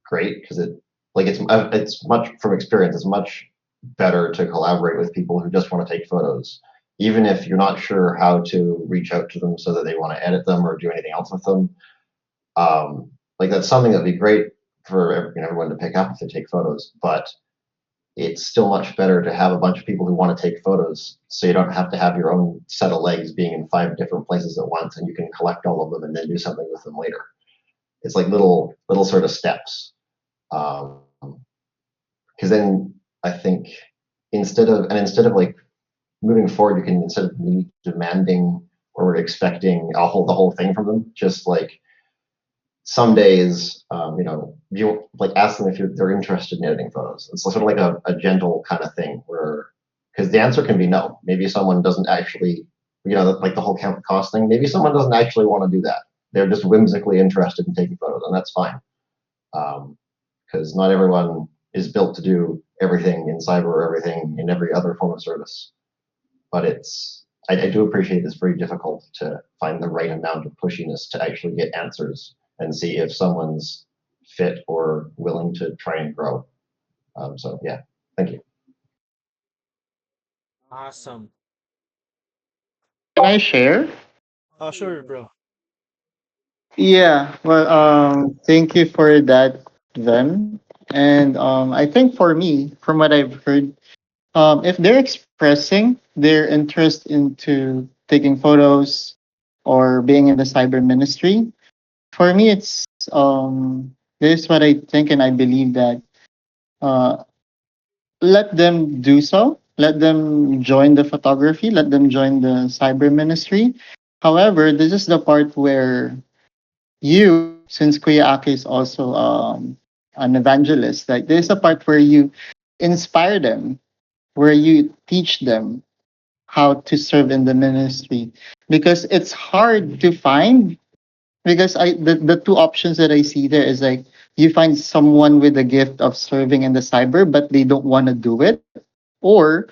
great because it's much from experience. It's much better to collaborate with people who just want to take photos, even if you're not sure how to reach out to them so that they want to edit them or do anything else with them. Like that's something that'd be great for everyone to pick up if they take photos, but it's still much better to have a bunch of people who want to take photos so you don't have to have your own set of legs being in 5 different places at once and you can collect all of them and then do something with them later. It's like little sort of steps. Because then I think instead of like moving forward, you can instead of me demanding or expecting the whole thing from them, just like some days, you like ask them if they're interested in editing photos. It's sort of like a gentle kind of thing where, because the answer can be no. Maybe someone doesn't actually, like the whole count cost thing. Maybe someone doesn't actually want to do that. They're just whimsically interested in taking photos, and that's fine. Because not everyone is built to do everything in cyber or everything in every other form of service. But I do appreciate it's very difficult to find the right amount of pushiness to actually get answers and see if someone's fit or willing to try and grow. So yeah, thank you. Awesome. Can I share? Oh, sure, bro. Yeah, well, thank you for that, them. And I think for me, from what I've heard, if they're expressing their interest into taking photos or being in the cyber ministry, for me, it's this is what I think and I believe that uh, let them do so. Let them join the photography. Let them join the cyber ministry. However, this is the part where you, since Kuya Aki is also an evangelist, like there's a part where you inspire them, where you teach them how to serve in the ministry, because it's hard to find. Because the two options that I see there is like you find someone with the gift of serving in the cyber, but they don't want to do it, or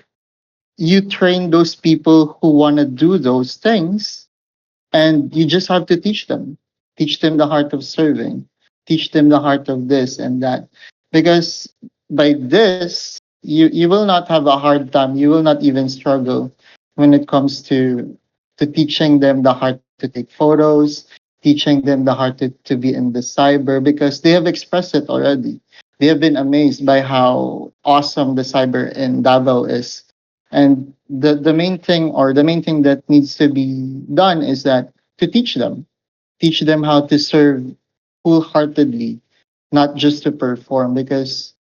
you train those people who want to do those things and you just have to teach them the heart of serving, teach them the heart of this and that, because by this you will not have a hard time, you will not even struggle when it comes to teaching them the heart to take photos, teaching them the heart to be in the cyber, because they have expressed it already. They have been amazed by how awesome the cyber in Davao is. And the main thing, or the main thing that needs to be done, is that to teach them how to serve wholeheartedly, not just to perform, because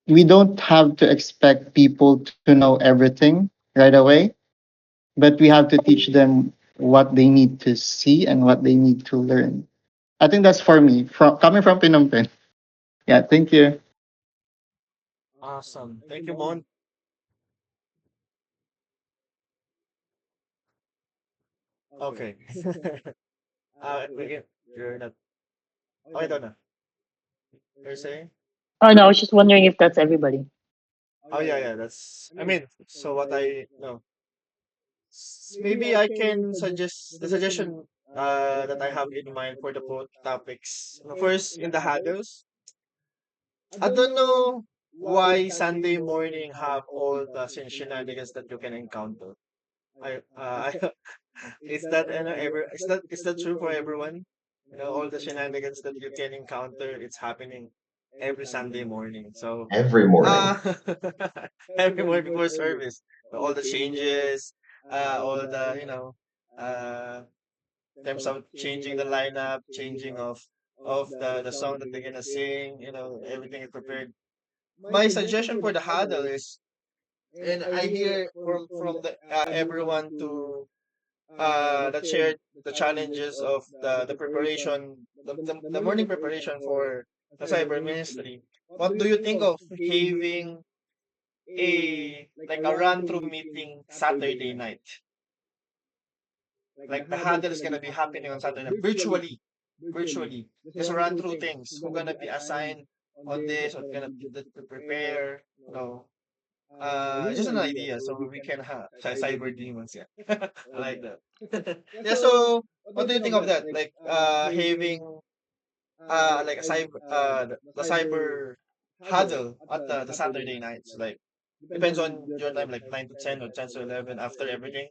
we don't have to expect people to know everything right away, but we have to teach them what they need to see and what they need to learn. I think that's for me, from coming from Phnom Penh. Yeah, thank you. Awesome. Thank you, Mon. Okay. Wait, you're not. Oh, I don't know. You're saying? Oh no, I was just wondering if that's everybody. Oh, yeah, yeah. That's. I mean, so what I know. Maybe I can suggest the suggestion that I have in mind for the both topics. First, in the huddles, I don't know why Sunday morning have all the shenanigans that you can encounter. I is that ever is that true for everyone? You know, all the shenanigans that you can encounter, it's happening every Sunday morning. So, Every morning. uh, every morning before service, all the changes, all the uh, terms of changing the lineup, changing of the song that they're gonna sing. Everything is prepared. My suggestion for the huddle is, and I hear from the everyone to that shared the challenges of the preparation, the morning preparation for the cyber ministry. What do you think of having a run through meeting Saturday night? Like the huddle is gonna be happening on Saturday night, virtually. Just run through things. Who's gonna be assigned on this? What's gonna be to prepare? Just an idea, so we can have cyber demons. Yeah, I like that. Yeah. So, what do you think of that? Like, having like a cyber the cyber huddle at the Saturday nights. Like, depends on your time, like 9 to 10 or 10 to 11 after everything.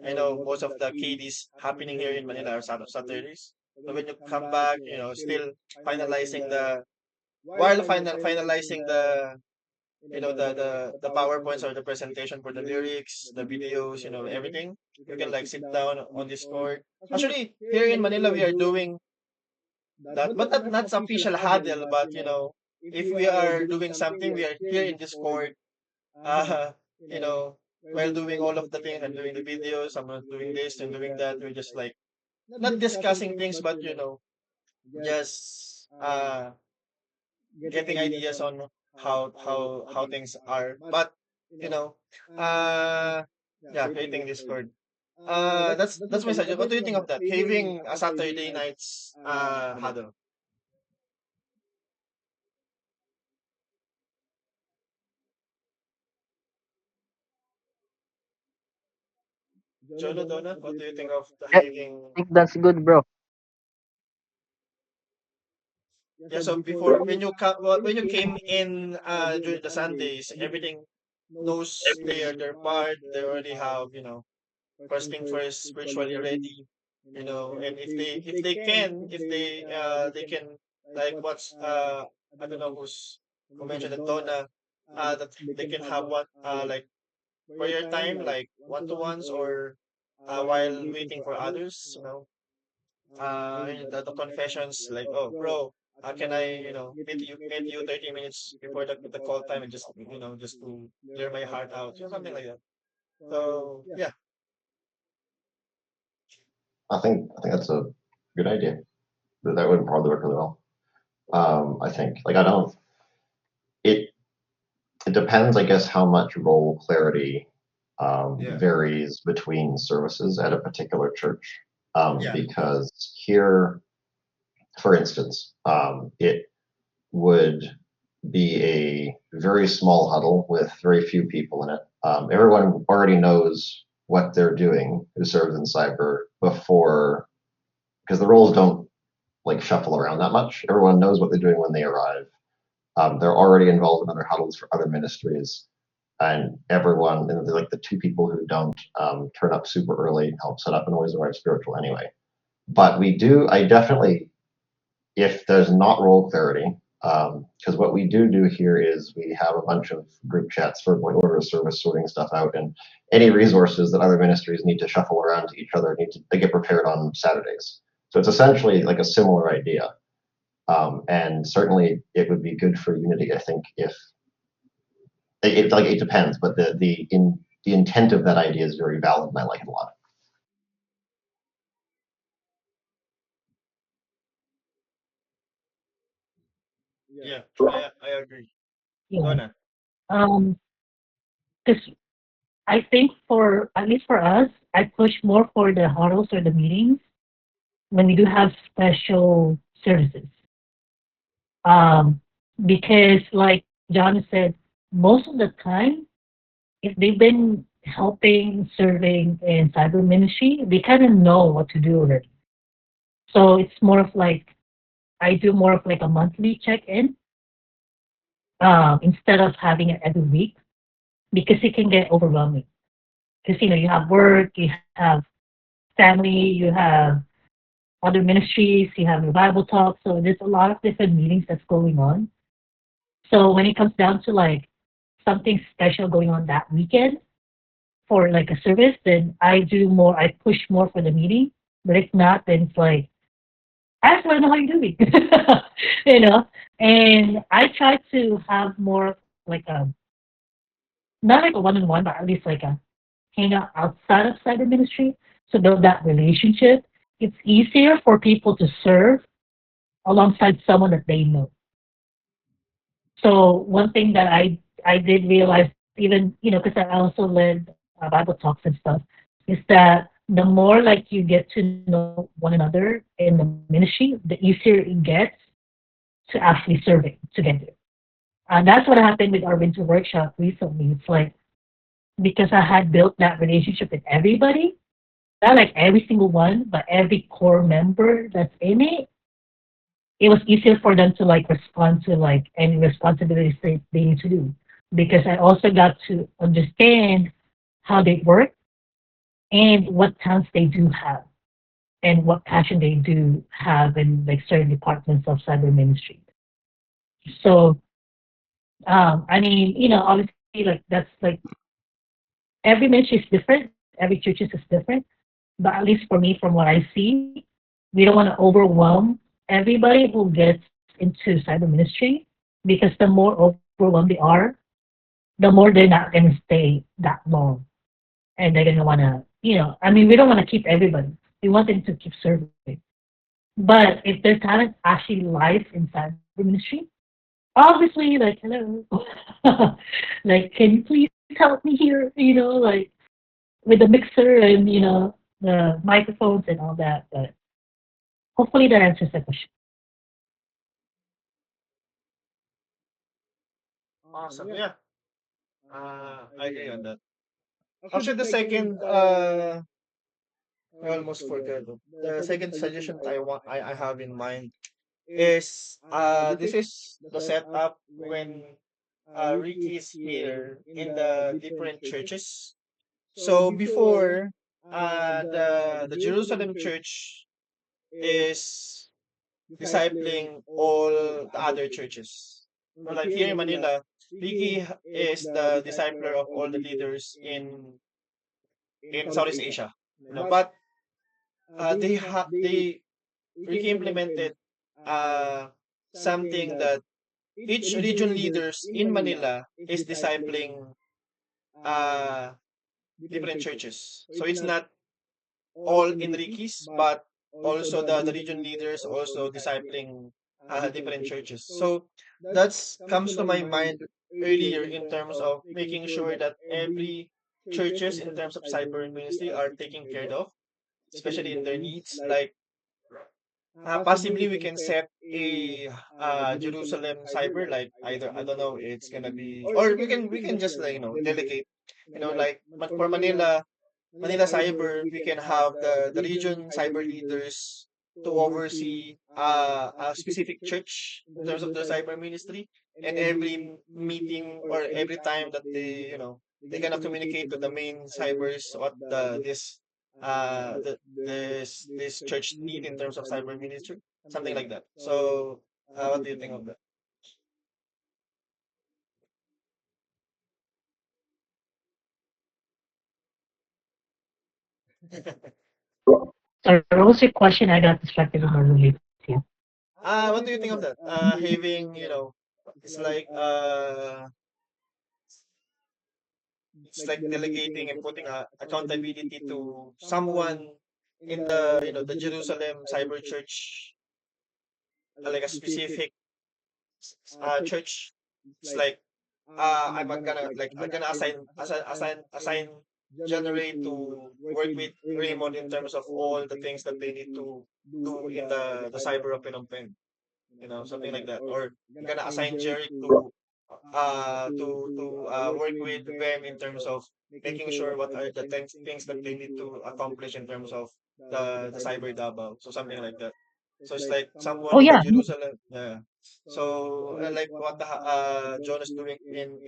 I know most of the KDs happening here in Manila are Saturdays. So when you come back, still finalizing the while finalizing the PowerPoints or the presentation for the lyrics, the videos, everything. You can like sit down on Discord. Actually, here in Manila, we are doing that, but not official huddle. But if we are doing something, we are here in Discord. Uh, you know, while doing all of the things and doing the videos, someone's doing this and doing that. We're just like not discussing things, but just getting ideas on how things are. But you know, uh, yeah, creating Discord. That's my suggestion. What do you think of that? Having a Saturday nights huddle. Jono Donna, what do you think of the Yeah, having? I think that's good, bro. Yeah, so before when you came in during the Sundays, everything knows their part. They already have first thing first, spiritually ready. And if they can, like what's I don't know who mentioned it, Donna, that they can have one like prayer time, like one to ones, or while waiting for others. The confessions, like, oh bro, can I meet you 30 minutes before the call time, and just to clear my heart out, something like that. So yeah. I think that's a good idea. That would probably work really well. I think like I don't it it depends, I guess, how much role clarity Yeah. varies between services at a particular church. Yeah. Because here, for instance, it would be a very small huddle with very few people in it. Everyone already knows what they're doing who serves in cyber before, because the roles don't like shuffle around that much. Everyone knows what they're doing when they arrive. They're already involved in other huddles for other ministries, and everyone, and like the two people who don't turn up super early, help set up and always arrive spiritual anyway. But I definitely, if there's not role clarity, because what we do here is we have a bunch of group chats for like order of service, sorting stuff out, and any resources that other ministries need to shuffle around to each other they get prepared on Saturdays. So it's essentially like a similar idea. And certainly it would be good for unity, I think, if it depends, but the intent of that idea is very valid, and I like it a lot. Yeah, I agree. Yeah. Donna. Um, because I think for at least for us, I push more for the huddles or the meetings when we do have special services. Um, because like John said, most of the time, if they've been helping, serving in cyber ministry, they kind of know what to do already. So it's more of like I do more of like a monthly check-in instead of having it every week because it can get overwhelming. Because you have work, you have family, you have other ministries, you have revival talk. So there's a lot of different meetings that's going on. So when it comes down to like something special going on that weekend for like a service, then I push more for the meeting. But if not, then it's like, I just want to know how you're doing, you know? And I try to have more of like not like a one-on-one, but at least like a hang out outside of cyber ministry to build that relationship. It's easier for people to serve alongside someone that they know. So one thing that I did realize, even because I also led Bible talks and stuff, is that the more like you get to know one another in the ministry, the easier it gets to actually serving together. And that's what happened with our winter workshop recently. It's like because I had built that relationship with everybody, not like every single one, but every core member that's in it was easier for them to like respond to like any responsibilities they need to do because I also got to understand how they work and what talents they do have and what passion they do have in like certain departments of cyber ministry. So I mean, obviously like that's like every ministry is different, every church is different. But at least for me, from what I see, we don't want to overwhelm everybody who gets into cyber ministry because the more overwhelmed they are, the more they're not going to stay that long. And they're going to want to, I mean, we don't want to keep everybody. We want them to keep serving. But if their talent actually lies in cyber ministry, obviously, like, hello, like, can you please help me here? Like, with the mixer and the microphones and all that. But hopefully that answers the question. Awesome. Yeah. I agree on that. Actually, the second, I almost forgot. The second suggestion I have in mind is this is the setup when Ricky is here in the different churches. So before the Jerusalem church is discipling all the other churches. Like here in Manila, Ricky is the discipler of all the leaders in Southeast Asia. But they Ricky implemented uh something that each region leaders in Manila is discipling uh different churches. So it's not all Enriquez, but also the region leaders also discipling different churches. So that's comes to my mind earlier in terms of making sure that every churches in terms of cyber ministry are taken care of, especially in their needs. Like possibly we can set a Jerusalem cyber, like either I don't know, it's gonna be, or we can just like delegate, like for Manila Cyber, we can have the region cyber leaders to oversee a specific church in terms of the cyber ministry, and every meeting or every time that they're gonna communicate to the main cybers what this church need in terms of cyber ministry, something like that. So, what do you think of that? Sorry, what was your question? I got distracted on our related here. What do you think of that? Having, it's like it's like delegating and putting accountability to someone in the Jerusalem Cyber Church, like a specific church. It's like I'm gonna assign generate to work with Raymond in terms of all the things that they need to do in the cyber of Phnom Penh, something like that. Or you're gonna assign Jeric to work with them in terms of making sure what are the things that they need to accomplish in terms of the cyber Davao. So something like that. So it's like Oh someone in the yeah, Jerusalem. Yeah. So like what John is doing in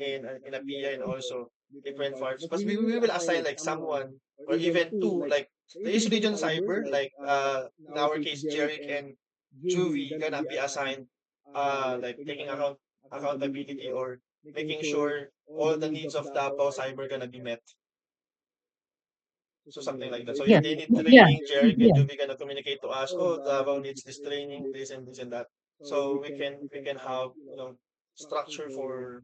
a PI and also different farms. But we will assign like someone or even two, like there is region cyber, like in our case Jeric and Juvie gonna be assigned like taking accountability or making sure all the needs of Davao cyber gonna be met. So something like that. So yeah, if they need yeah, training, Jeric and yeah. Juvie gonna communicate to us, oh, Davao needs this training, this and that. So we can have structure for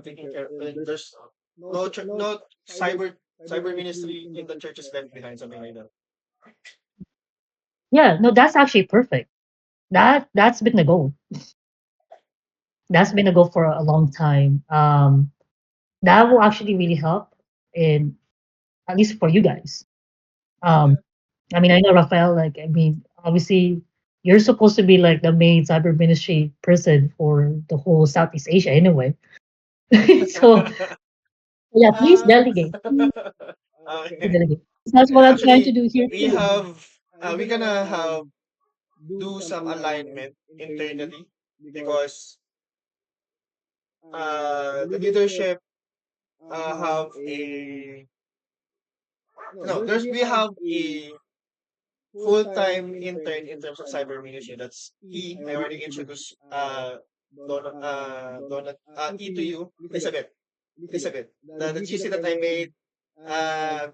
taking care. There's no cyber ministry in the church is left behind, something like that. Yeah, no, that's actually perfect. That's been the goal. That's been the goal for a long time. That will actually really help in at least for you guys. Yeah. Um, I mean, I know Rafael. Like, I mean, obviously, you're supposed to be like the main cyber ministry person for the whole Southeast Asia, anyway. So yeah, please uh, delegate. Please okay. delegate. That's what I'm trying to Actually, do here we too. have we're gonna have do some alignment internally because the leadership have a no there's we have a full-time intern in terms of cyber ministry. That's E. I already introduced E to you, Elizabeth. Elizabeth. The GC that I made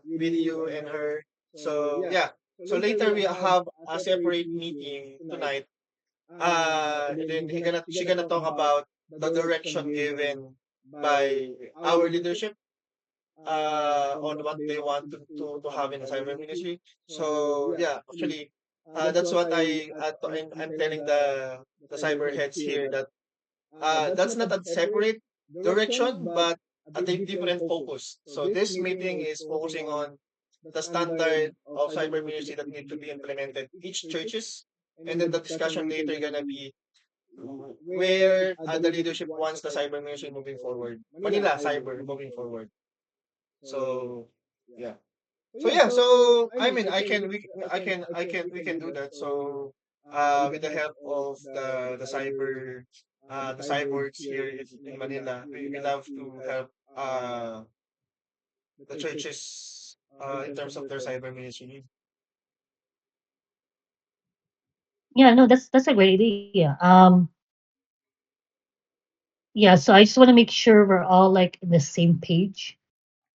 with you and her. So yeah. So later we have a separate meeting tonight. And then she gonna talk about the direction given by our leadership on what they want to have in the cyber ministry. So yeah, actually, that's what I'm telling the cyber heads here that that's not a separate direction, but a different focus. So this meeting is focusing on the standard of cyber ministry that need to be implemented each churches, and then the discussion later gonna be where the leadership wants the cyber ministry moving forward. Manila cyber moving forward. So yeah. So yeah, so I mean we can do that. So with the help of the cyborgs here in Manila, we love to help the churches in terms of their cyber ministry. Yeah, no, that's a great idea. Yeah, so I just want to make sure we're all like in the same page.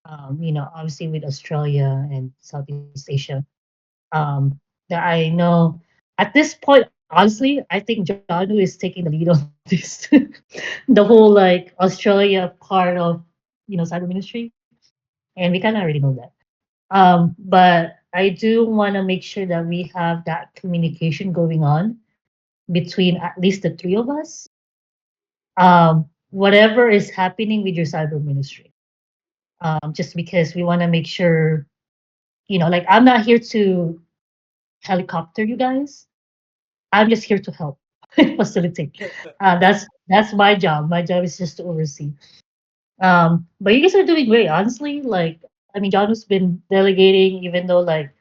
Obviously with Australia and Southeast Asia. That I know at this point, honestly, I think Janu is taking the lead on this, the whole like Australia part of cyber ministry, and we kind of already know that. But I do want to make sure that we have that communication going on between at least the three of us. Whatever is happening with your cyber ministry, just because we want to make sure, like I'm not here to helicopter you guys. I'm just here to help facilitate. That's my job. My job is just to oversee. But you guys are doing great, honestly. Like, I mean, John has been delegating, even though like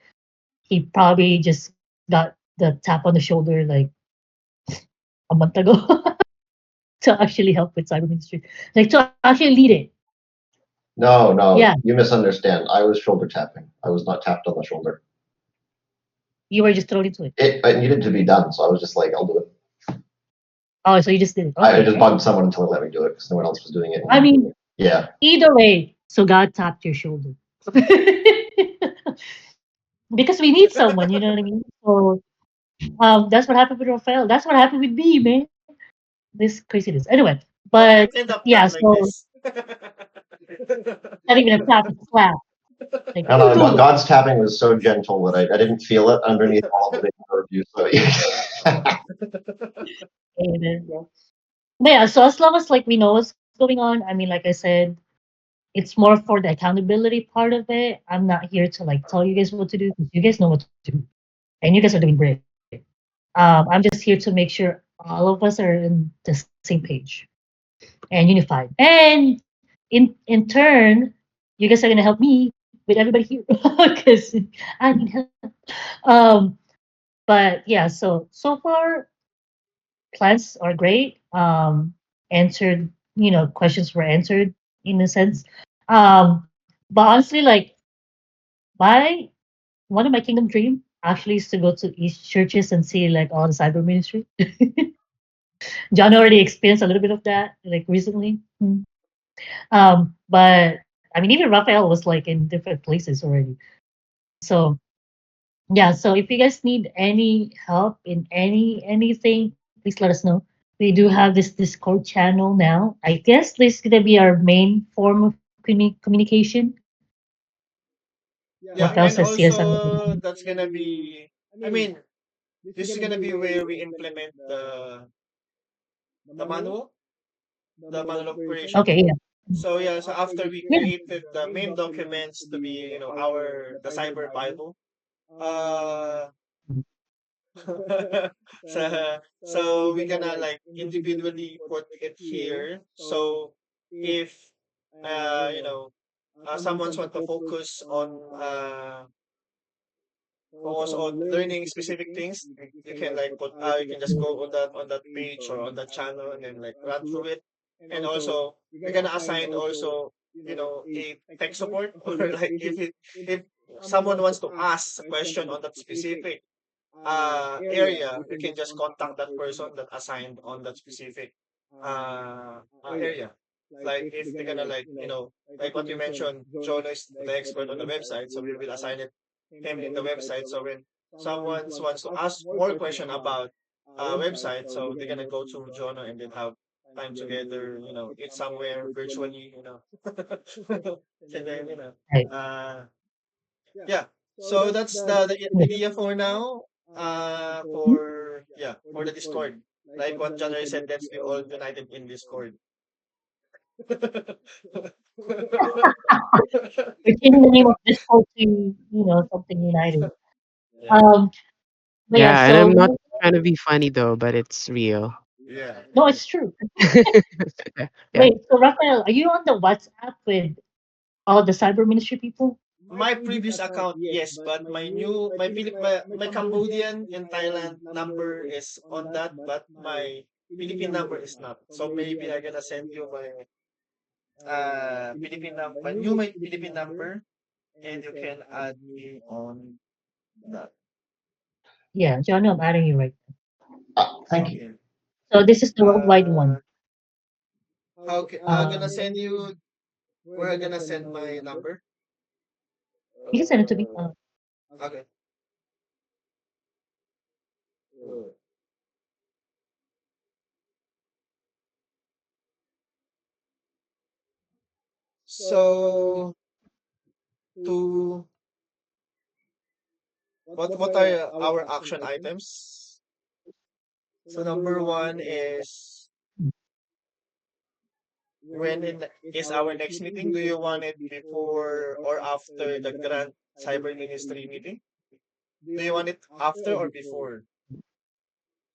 he probably just got the tap on the shoulder like a month ago to actually help with cyber ministry, like to actually lead it. No, Yeah, no, you misunderstand. I was shoulder tapping. I was not tapped on the shoulder. you were just thrown into it. It needed to be done, so I was just like, I'll do it. Oh, so you just did it. I Okay. just bugged someone until they let me do it because no one else was doing it. I mean, Yeah. either way, so God tapped your shoulder. Because we need someone, you know what I mean? So that's what happened with Rafael. That's what happened with me, man. This craziness. Anyway, but What kind of yeah, tap like so this? not even a tap, it's a slap. Like, No, boom, no, boom. God's tapping was so gentle that I didn't feel it underneath all the big curfew. So And then, yeah. But yeah, so as long as like we know what's going on, I mean, like I said, it's more for the accountability part of it. I'm not here to like tell you guys what to do because you guys know what to do, and you guys are doing great. I'm just here to make sure all of us are in the same page and unified. And in turn, you guys are gonna help me with everybody here because I need help. Um, but yeah, so far plans are great. Answered, questions were answered in a sense. But honestly, like my one of my kingdom dream actually is to go to each churches and see like all the cyber ministry. John already experienced a little bit of that like recently. But I mean, even Raphael was like in different places already. So yeah, so if you guys need any help in anything, please let us know. We do have this Discord channel now. I guess this is gonna be our main form of communication. Raphael Yeah, says and yes, I'm also that's gonna be. I mean, this is gonna be where we implement the manual, the manual of okay. operation. Yeah, So yeah, so after we yeah. created the main documents to be, our the cyber Bible, uh, so we're gonna like individually put it here. So if uh, you know, someone's want to focus on learning specific things, you can like you can just go on that page or on that channel and then like run through it. And also we're gonna assign also, a tech support or like if someone wants to ask a question on that specific area, you can just contact that person that assigned on that specific area. Like if they're gonna like, like what you mentioned, Jono is the expert on the website, so we will assign it him in the website. So when someone wants to ask more question about website, so they're gonna go to Jono and then have time together, eat somewhere virtually, and then, Right. uh yeah. So that's the idea for now. For the Discord. Like what John Ray said, let's be all united in Discord. We're changing the name of Discord to something united. Yeah. Um, but yeah, Yeah, and I'm not so trying to be funny though, but it's real. Yeah. no, it's true. Yeah. Wait, so Raphael, are you on the WhatsApp with all the cyber ministry people? My previous account, yes, but my Cambodian and Thailand number is on that, but my Philippine number is not. So maybe I'm gonna send you my Philippine number, and you can add me on that. Yeah, John, I'm adding you right. Thank you. Okay. So this is the worldwide Uh, one. okay. I'm gonna Um, send you. Where I'm gonna send my number. you can send it to me. Okay. So to what are our action items? So number one is is our next meeting? Do you want it before or after the Grand Cyber Ministry meeting? Do you want it after or before?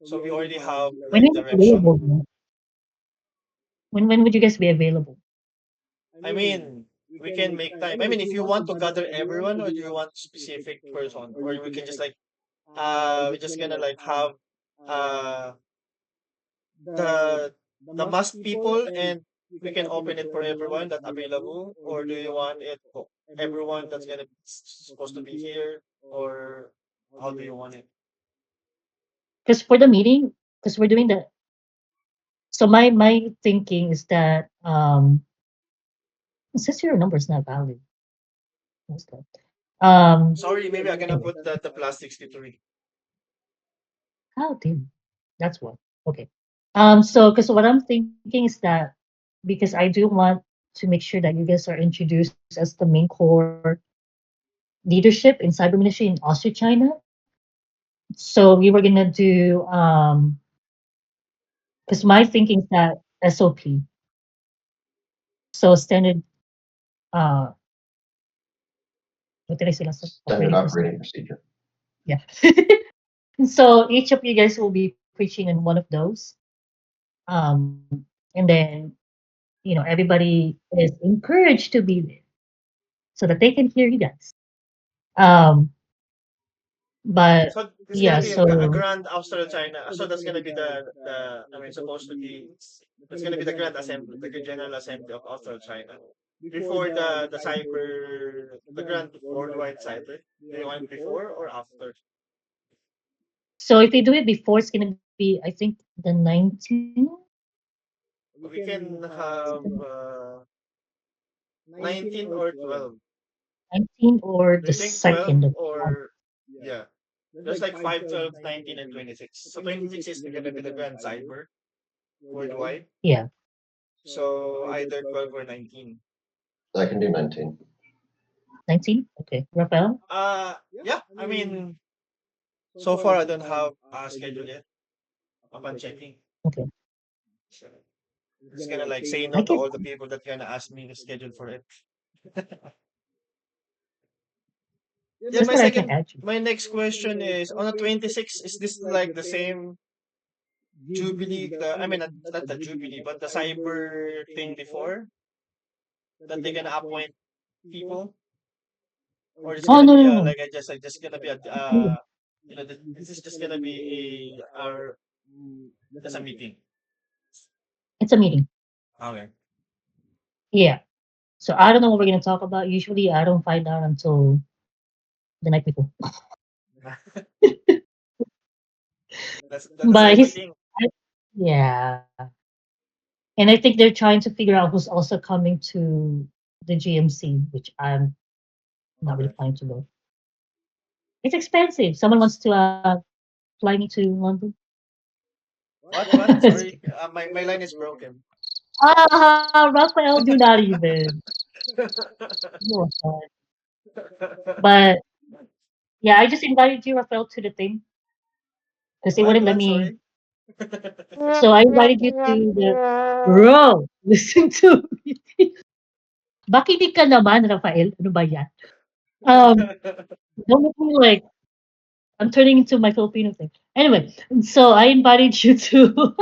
So we already have When like is it direction. available? Man? When would you guys be available? I mean, we can make time. I mean, if you want to gather everyone or do you want specific person, or we can just like we're just gonna like have uh the must people, and we can open it for everyone that available, or do you want it for everyone that's gonna supposed to be here, or how do you want it? Because for the meeting, because we're doing the. So my thinking is that it says your number is not valid. What's that? Sorry, maybe I'm gonna Anyway, put the plus 63. how did that's what. Okay. So because what I'm thinking is that because I do want to make sure that you guys are introduced as the main core leadership in cyber ministry in Austria, China. So we were gonna do because my thinking is that SOP, so standard uh, what did I say last time? Standard Operating procedure. operating procedure. Yeah. So each of you guys will be preaching in one of those. And then, everybody is encouraged to be there so that they can hear you guys. Um, but So it's gonna yeah, be a so grand Austral China. So that's gonna be the I mean supposed to be that's gonna be the grand assembly, the general assembly of Austral China. Before the cyber the grand worldwide cyber. Do you want it before or after? so if we do it before, it's gonna be, I think, the 19th, We can have 19 or 12. 19 or Do the you think 12 second of or yeah? There's like 5, 12, 19, and 26. So 26 is gonna be the grand cyber worldwide. yeah, So either 12 or 19. I can do 19. 19. Okay, Rafael. Yeah. I mean, so far I don't have a schedule yet upon checking. Okay, So just gonna like say I no to can. all the people that gonna ask me to schedule for it. Yeah, Just that I can add you. my next question is on the 26th, is this like the same Jubilee, I mean, not the Jubilee, but the cyber thing before that they're gonna appoint people? Or it's Oh gonna no, be no, no. like just gonna be a, No. this is just gonna be just a meeting. It's a meeting. Okay. Yeah. So I don't know what we're gonna talk about. Usually, I don't find out until the night before. That's the But cyber he's, thing. I, yeah, and I think they're trying to figure out who's also coming to the GMC, which I'm not really Okay. planning to go. It's expensive. Someone wants to fly me to London. What? Sorry, my line is broken. Raphael, do not even. You are fine. But yeah, I just invited you, Raphael, to the thing because they wouldn't let What? me. Sorry. So I invited you to the bro. Listen to me. Makinig ka naman, Rafael. Ano ba yan? Um, don't make me like I'm turning into my Filipino thing. Anyway, so I invited you to.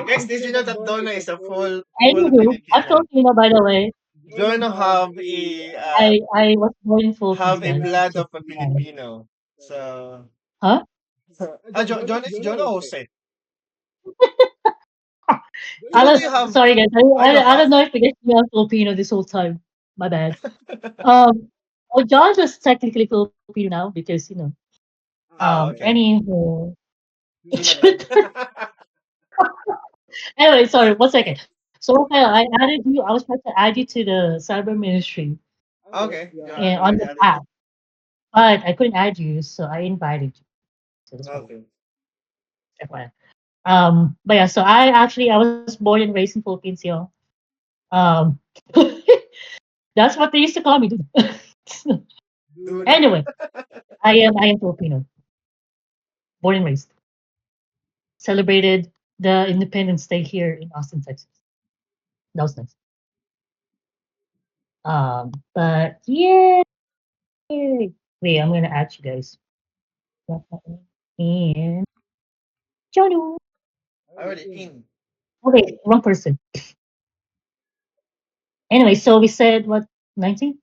Guys, did you know that Donna is a full Anywho, I'm Filipina? Filipino, by the way. Donna I was born in Philippines, have a guys. blood Just of a guys. Filipino. So Huh? John is John or Jose? Which I one do don't, you have? sorry guys. Oh, you don't I have? don't know if you guys knew I'm Filipino this whole time. My bad. Well, John was technically Filipino now because Ah, okay. anywho. Hindi naman. Anyway, sorry, 1 second. So Rafael, I added you. I was trying to add you to the cyber ministry Okay, you and on already the added me. app, but I couldn't add you, so I invited you. So that's why. Okay. FYI. But yeah, so I was born and raised in Philippines, yo. Um, that's what they used to call me. Dude. Dude. Anyway, I am Filipino, born and raised. Celebrated the Independence Day here in Austin, Texas. That was nice. But yay! Wait, I'm gonna add you guys. And Jonu. Already in. Oh wait, wrong person. Anyway, so we said what 19?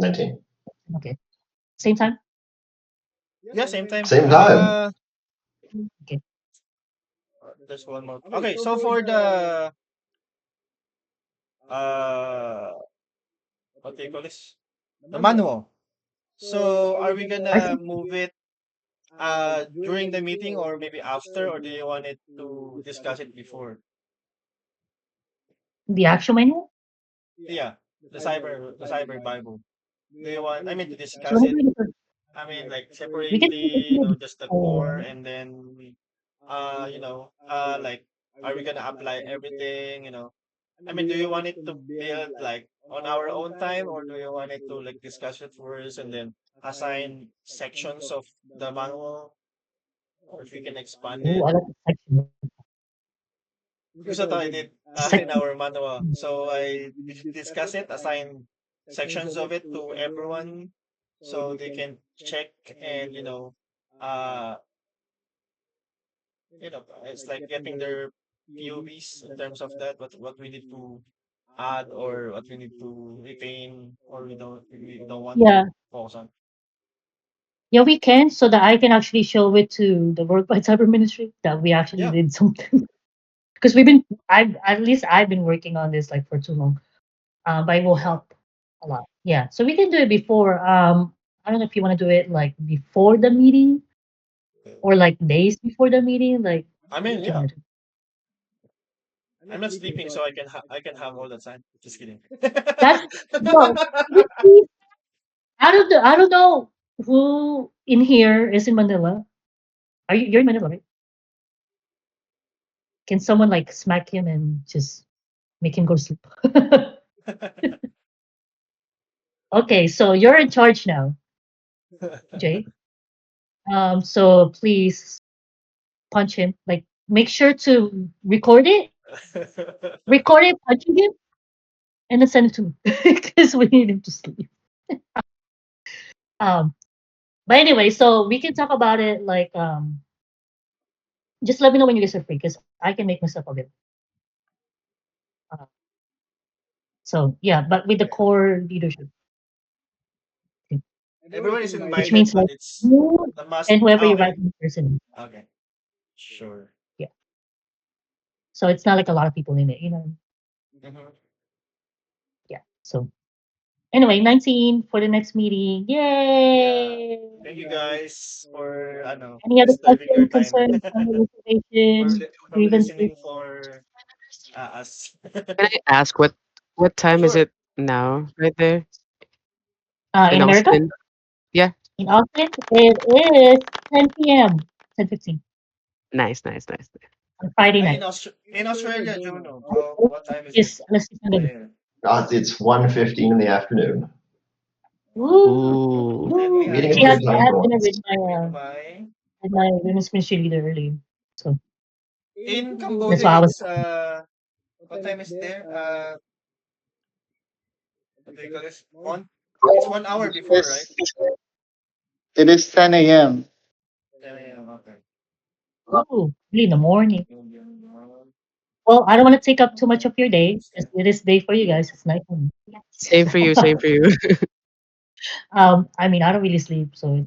19. Okay, same time. Yeah, same time. Same time. Okay, There's one more. Okay, so for the uh what do you call this? The manual. So are we I gonna think move it during the meeting or maybe after, or do you want it to discuss it before? the actual manual. Yeah, the cyber Bible. Do you want, I mean, to So discuss whenever it? you I mean, like we can do separately, it just the core, before. and then like, are we gonna apply everything? I mean, do you want it to build like on our own time, or do you want it to like discuss it first and then assign sections of the manual, or if we can expand Ooh, it? I like the section. Because what I did in Second. our manual. So I discuss it, assign sections of it to everyone so they can check and uh it's like getting their POVs in terms of that, what we need to add or what we need to retain or we don't want Yeah. to focus on. Yeah, we can, so that I can actually show it to the worldwide cyber ministry that we actually Yeah. did something. Because we've been, I at least I've been working on this like for too long. But it will Yeah. help a lot. Yeah, so we can do it before. I don't know if you want to do it like before the meeting or like days before the meeting. Like, I mean, what you yeah. want to do? I'm not sleeping, so I can have all the time. Just kidding. That's no. I don't know who in here is in Manila. You're in Manila, right? Can someone like smack him and just make him go to sleep? Okay, so you're in charge now, Jay. So please punch him. Like, make sure to record it, punching him, and then send it to me because we need him to sleep. Um, but anyway, so we can talk about it. Like, just let me know when you guys are free because I can make myself available. Uh, so yeah, but with the Yeah. core leadership, team, Everyone is which invited, means but like it's you the must. and whoever you Okay. write in person. Okay. Sure. Yeah. So it's not like a lot of people in it, Hmm. Yeah. So anyway, 19 for the next meeting. Yeah. Yay! Thank you guys for Any other disturbing your questions, time. concerns, family reservation, for grievances? listening for us. Can I ask what time is Sure. it now right there in In America, Austin? Yeah. in Austin, it is 10 p.m. 10:15 Nice, nice, nice. on Friday In night. Australia, Juno. What time is it Is let's see Sunday. there? It's 1:15 in the afternoon. Woo! Ooh. Let me Meeting See, is I, good adjust time I that had for dinner once. with my women's ministry leader earlier, so in that's Cambodia. why I was. It's what time is there? What do you call this? It's 1 hour before, right? It's, it is 10 a.m. 10 a.m. Okay. Ooh, early in the morning. Well, I don't want to take up too much of your day because it is day for you guys. It's night for me. Same for you, same for you. I mean, I don't really sleep, so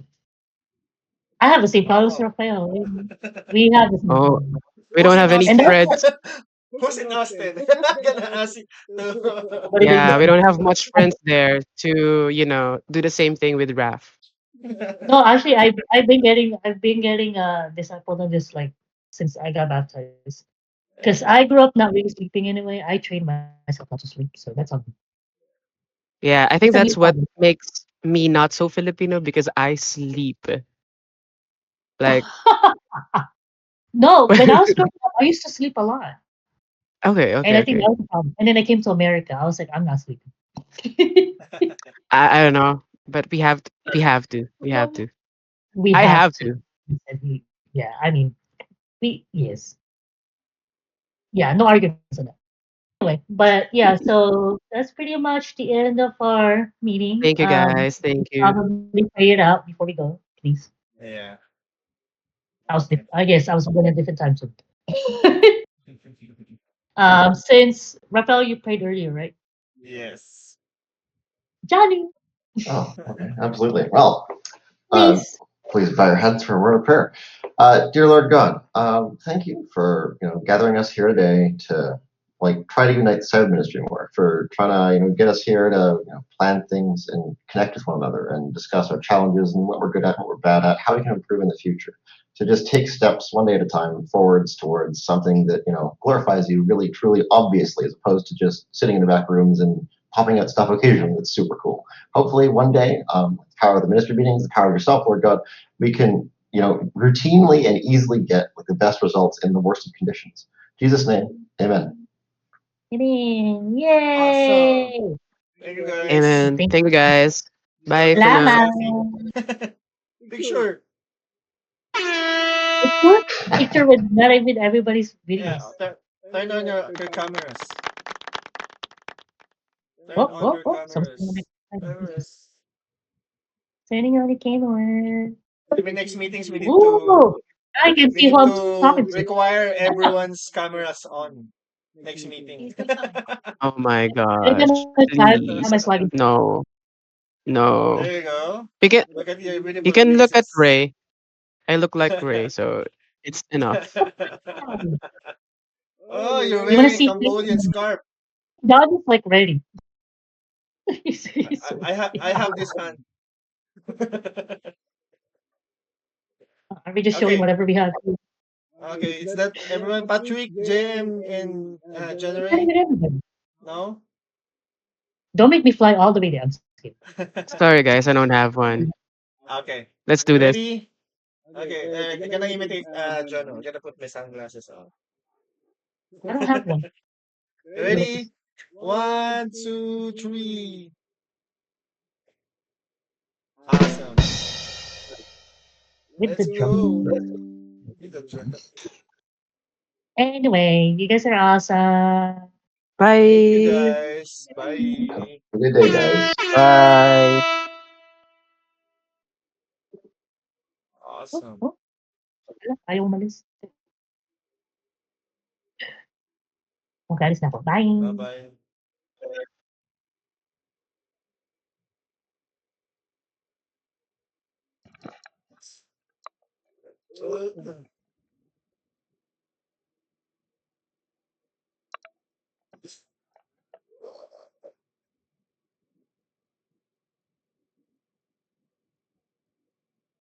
I have the same problem as Oh. Rafael. And we have the same Oh, problem. we Who's don't in have any And Austin? friends. Who's in Austin? I'm gonna ask you to. nobody Yeah, believes we me. don't have much friends there to, do the same thing with Raf. No, actually, I've been getting discipled on this like since I got baptized. Because I grew up not really sleeping anyway. I trained myself not to sleep, so that's on me. Yeah, I It's a think me that's what problem. makes me not so Filipino because I sleep. Like, No, when I was growing up, I used to sleep a lot, okay, and okay, I think okay. that was the problem. And then I came to America. I was like, I'm not sleeping. I don't know, but we have to. We I have have to. to. Yeah, I mean, yes, yeah, no arguments on that. Anyway, but yeah, so that's pretty much the end of our meeting. Thank you, guys. Thank you. Probably pray it out before we go, please. Yeah. I Okay. guess I was going a different time zone. Since Rafael, you prayed earlier, right? Yes. Johnny, Oh, okay, absolutely. Well, uh, please. please bow your heads for a word of prayer. Dear Lord God, thank you for gathering us here today to try to unite the cyber ministry more, for trying to get us here to plan things and connect with one another and discuss our challenges and what we're good at, what we're bad at, how we can improve in the future. To just take steps one day at a time forwards towards something that glorifies you really, truly, obviously, as opposed to just sitting in the back rooms and popping out stuff occasionally that's super cool. Hopefully, one day, with the power of the ministry meetings, the power of yourself, Lord God, we can routinely and easily get the best results in the worst of conditions. In Jesus' name, amen. Kidding. Awesome. Yay! Thank you guys. Amen. Thank Thank you, guys. Bye Enjoy for the now. selfie. Salamat. Picture. Picture? Picture with not even everybody's Yeah. videos. Turn on your cameras. Turn Oh, on oh, your oh, something on my cameras. Cameras. turning on the camera. Maybe next meetings Ooh, I can we see who need I'm to talking to. require everyone's cameras on next meeting. Oh my Look at gosh. my slide, my Please. sliding. No. No. There you go. You can Look at your you beautiful can look at faces. Ray. I look like Ray, so it's enough. Oh, you're You want to wearing a see Cambodian scarf. God is like ready. He's I have this hand. Are we just showing Okay. whatever we have? Okay. It's that everyone. Patrick, Jem, and We're chatting January. with everybody. No. Don't make me fly all the way there. I'm just kidding. Sorry guys, I don't have one. Okay. Let's do this. Ready? Okay. Gonna imitate John. Gonna put my sunglasses on. I don't have one. Ready? One, two, three. Awesome. With the Let's drum. go. Hit the drum. Anyway, you guys are awesome. Thank you Bye. guys. Bye. Good day, guys. Bye. Oh, Awesome. oh, wala, ayaw umalis. Okay, alis na ako. Bye Bye. bye.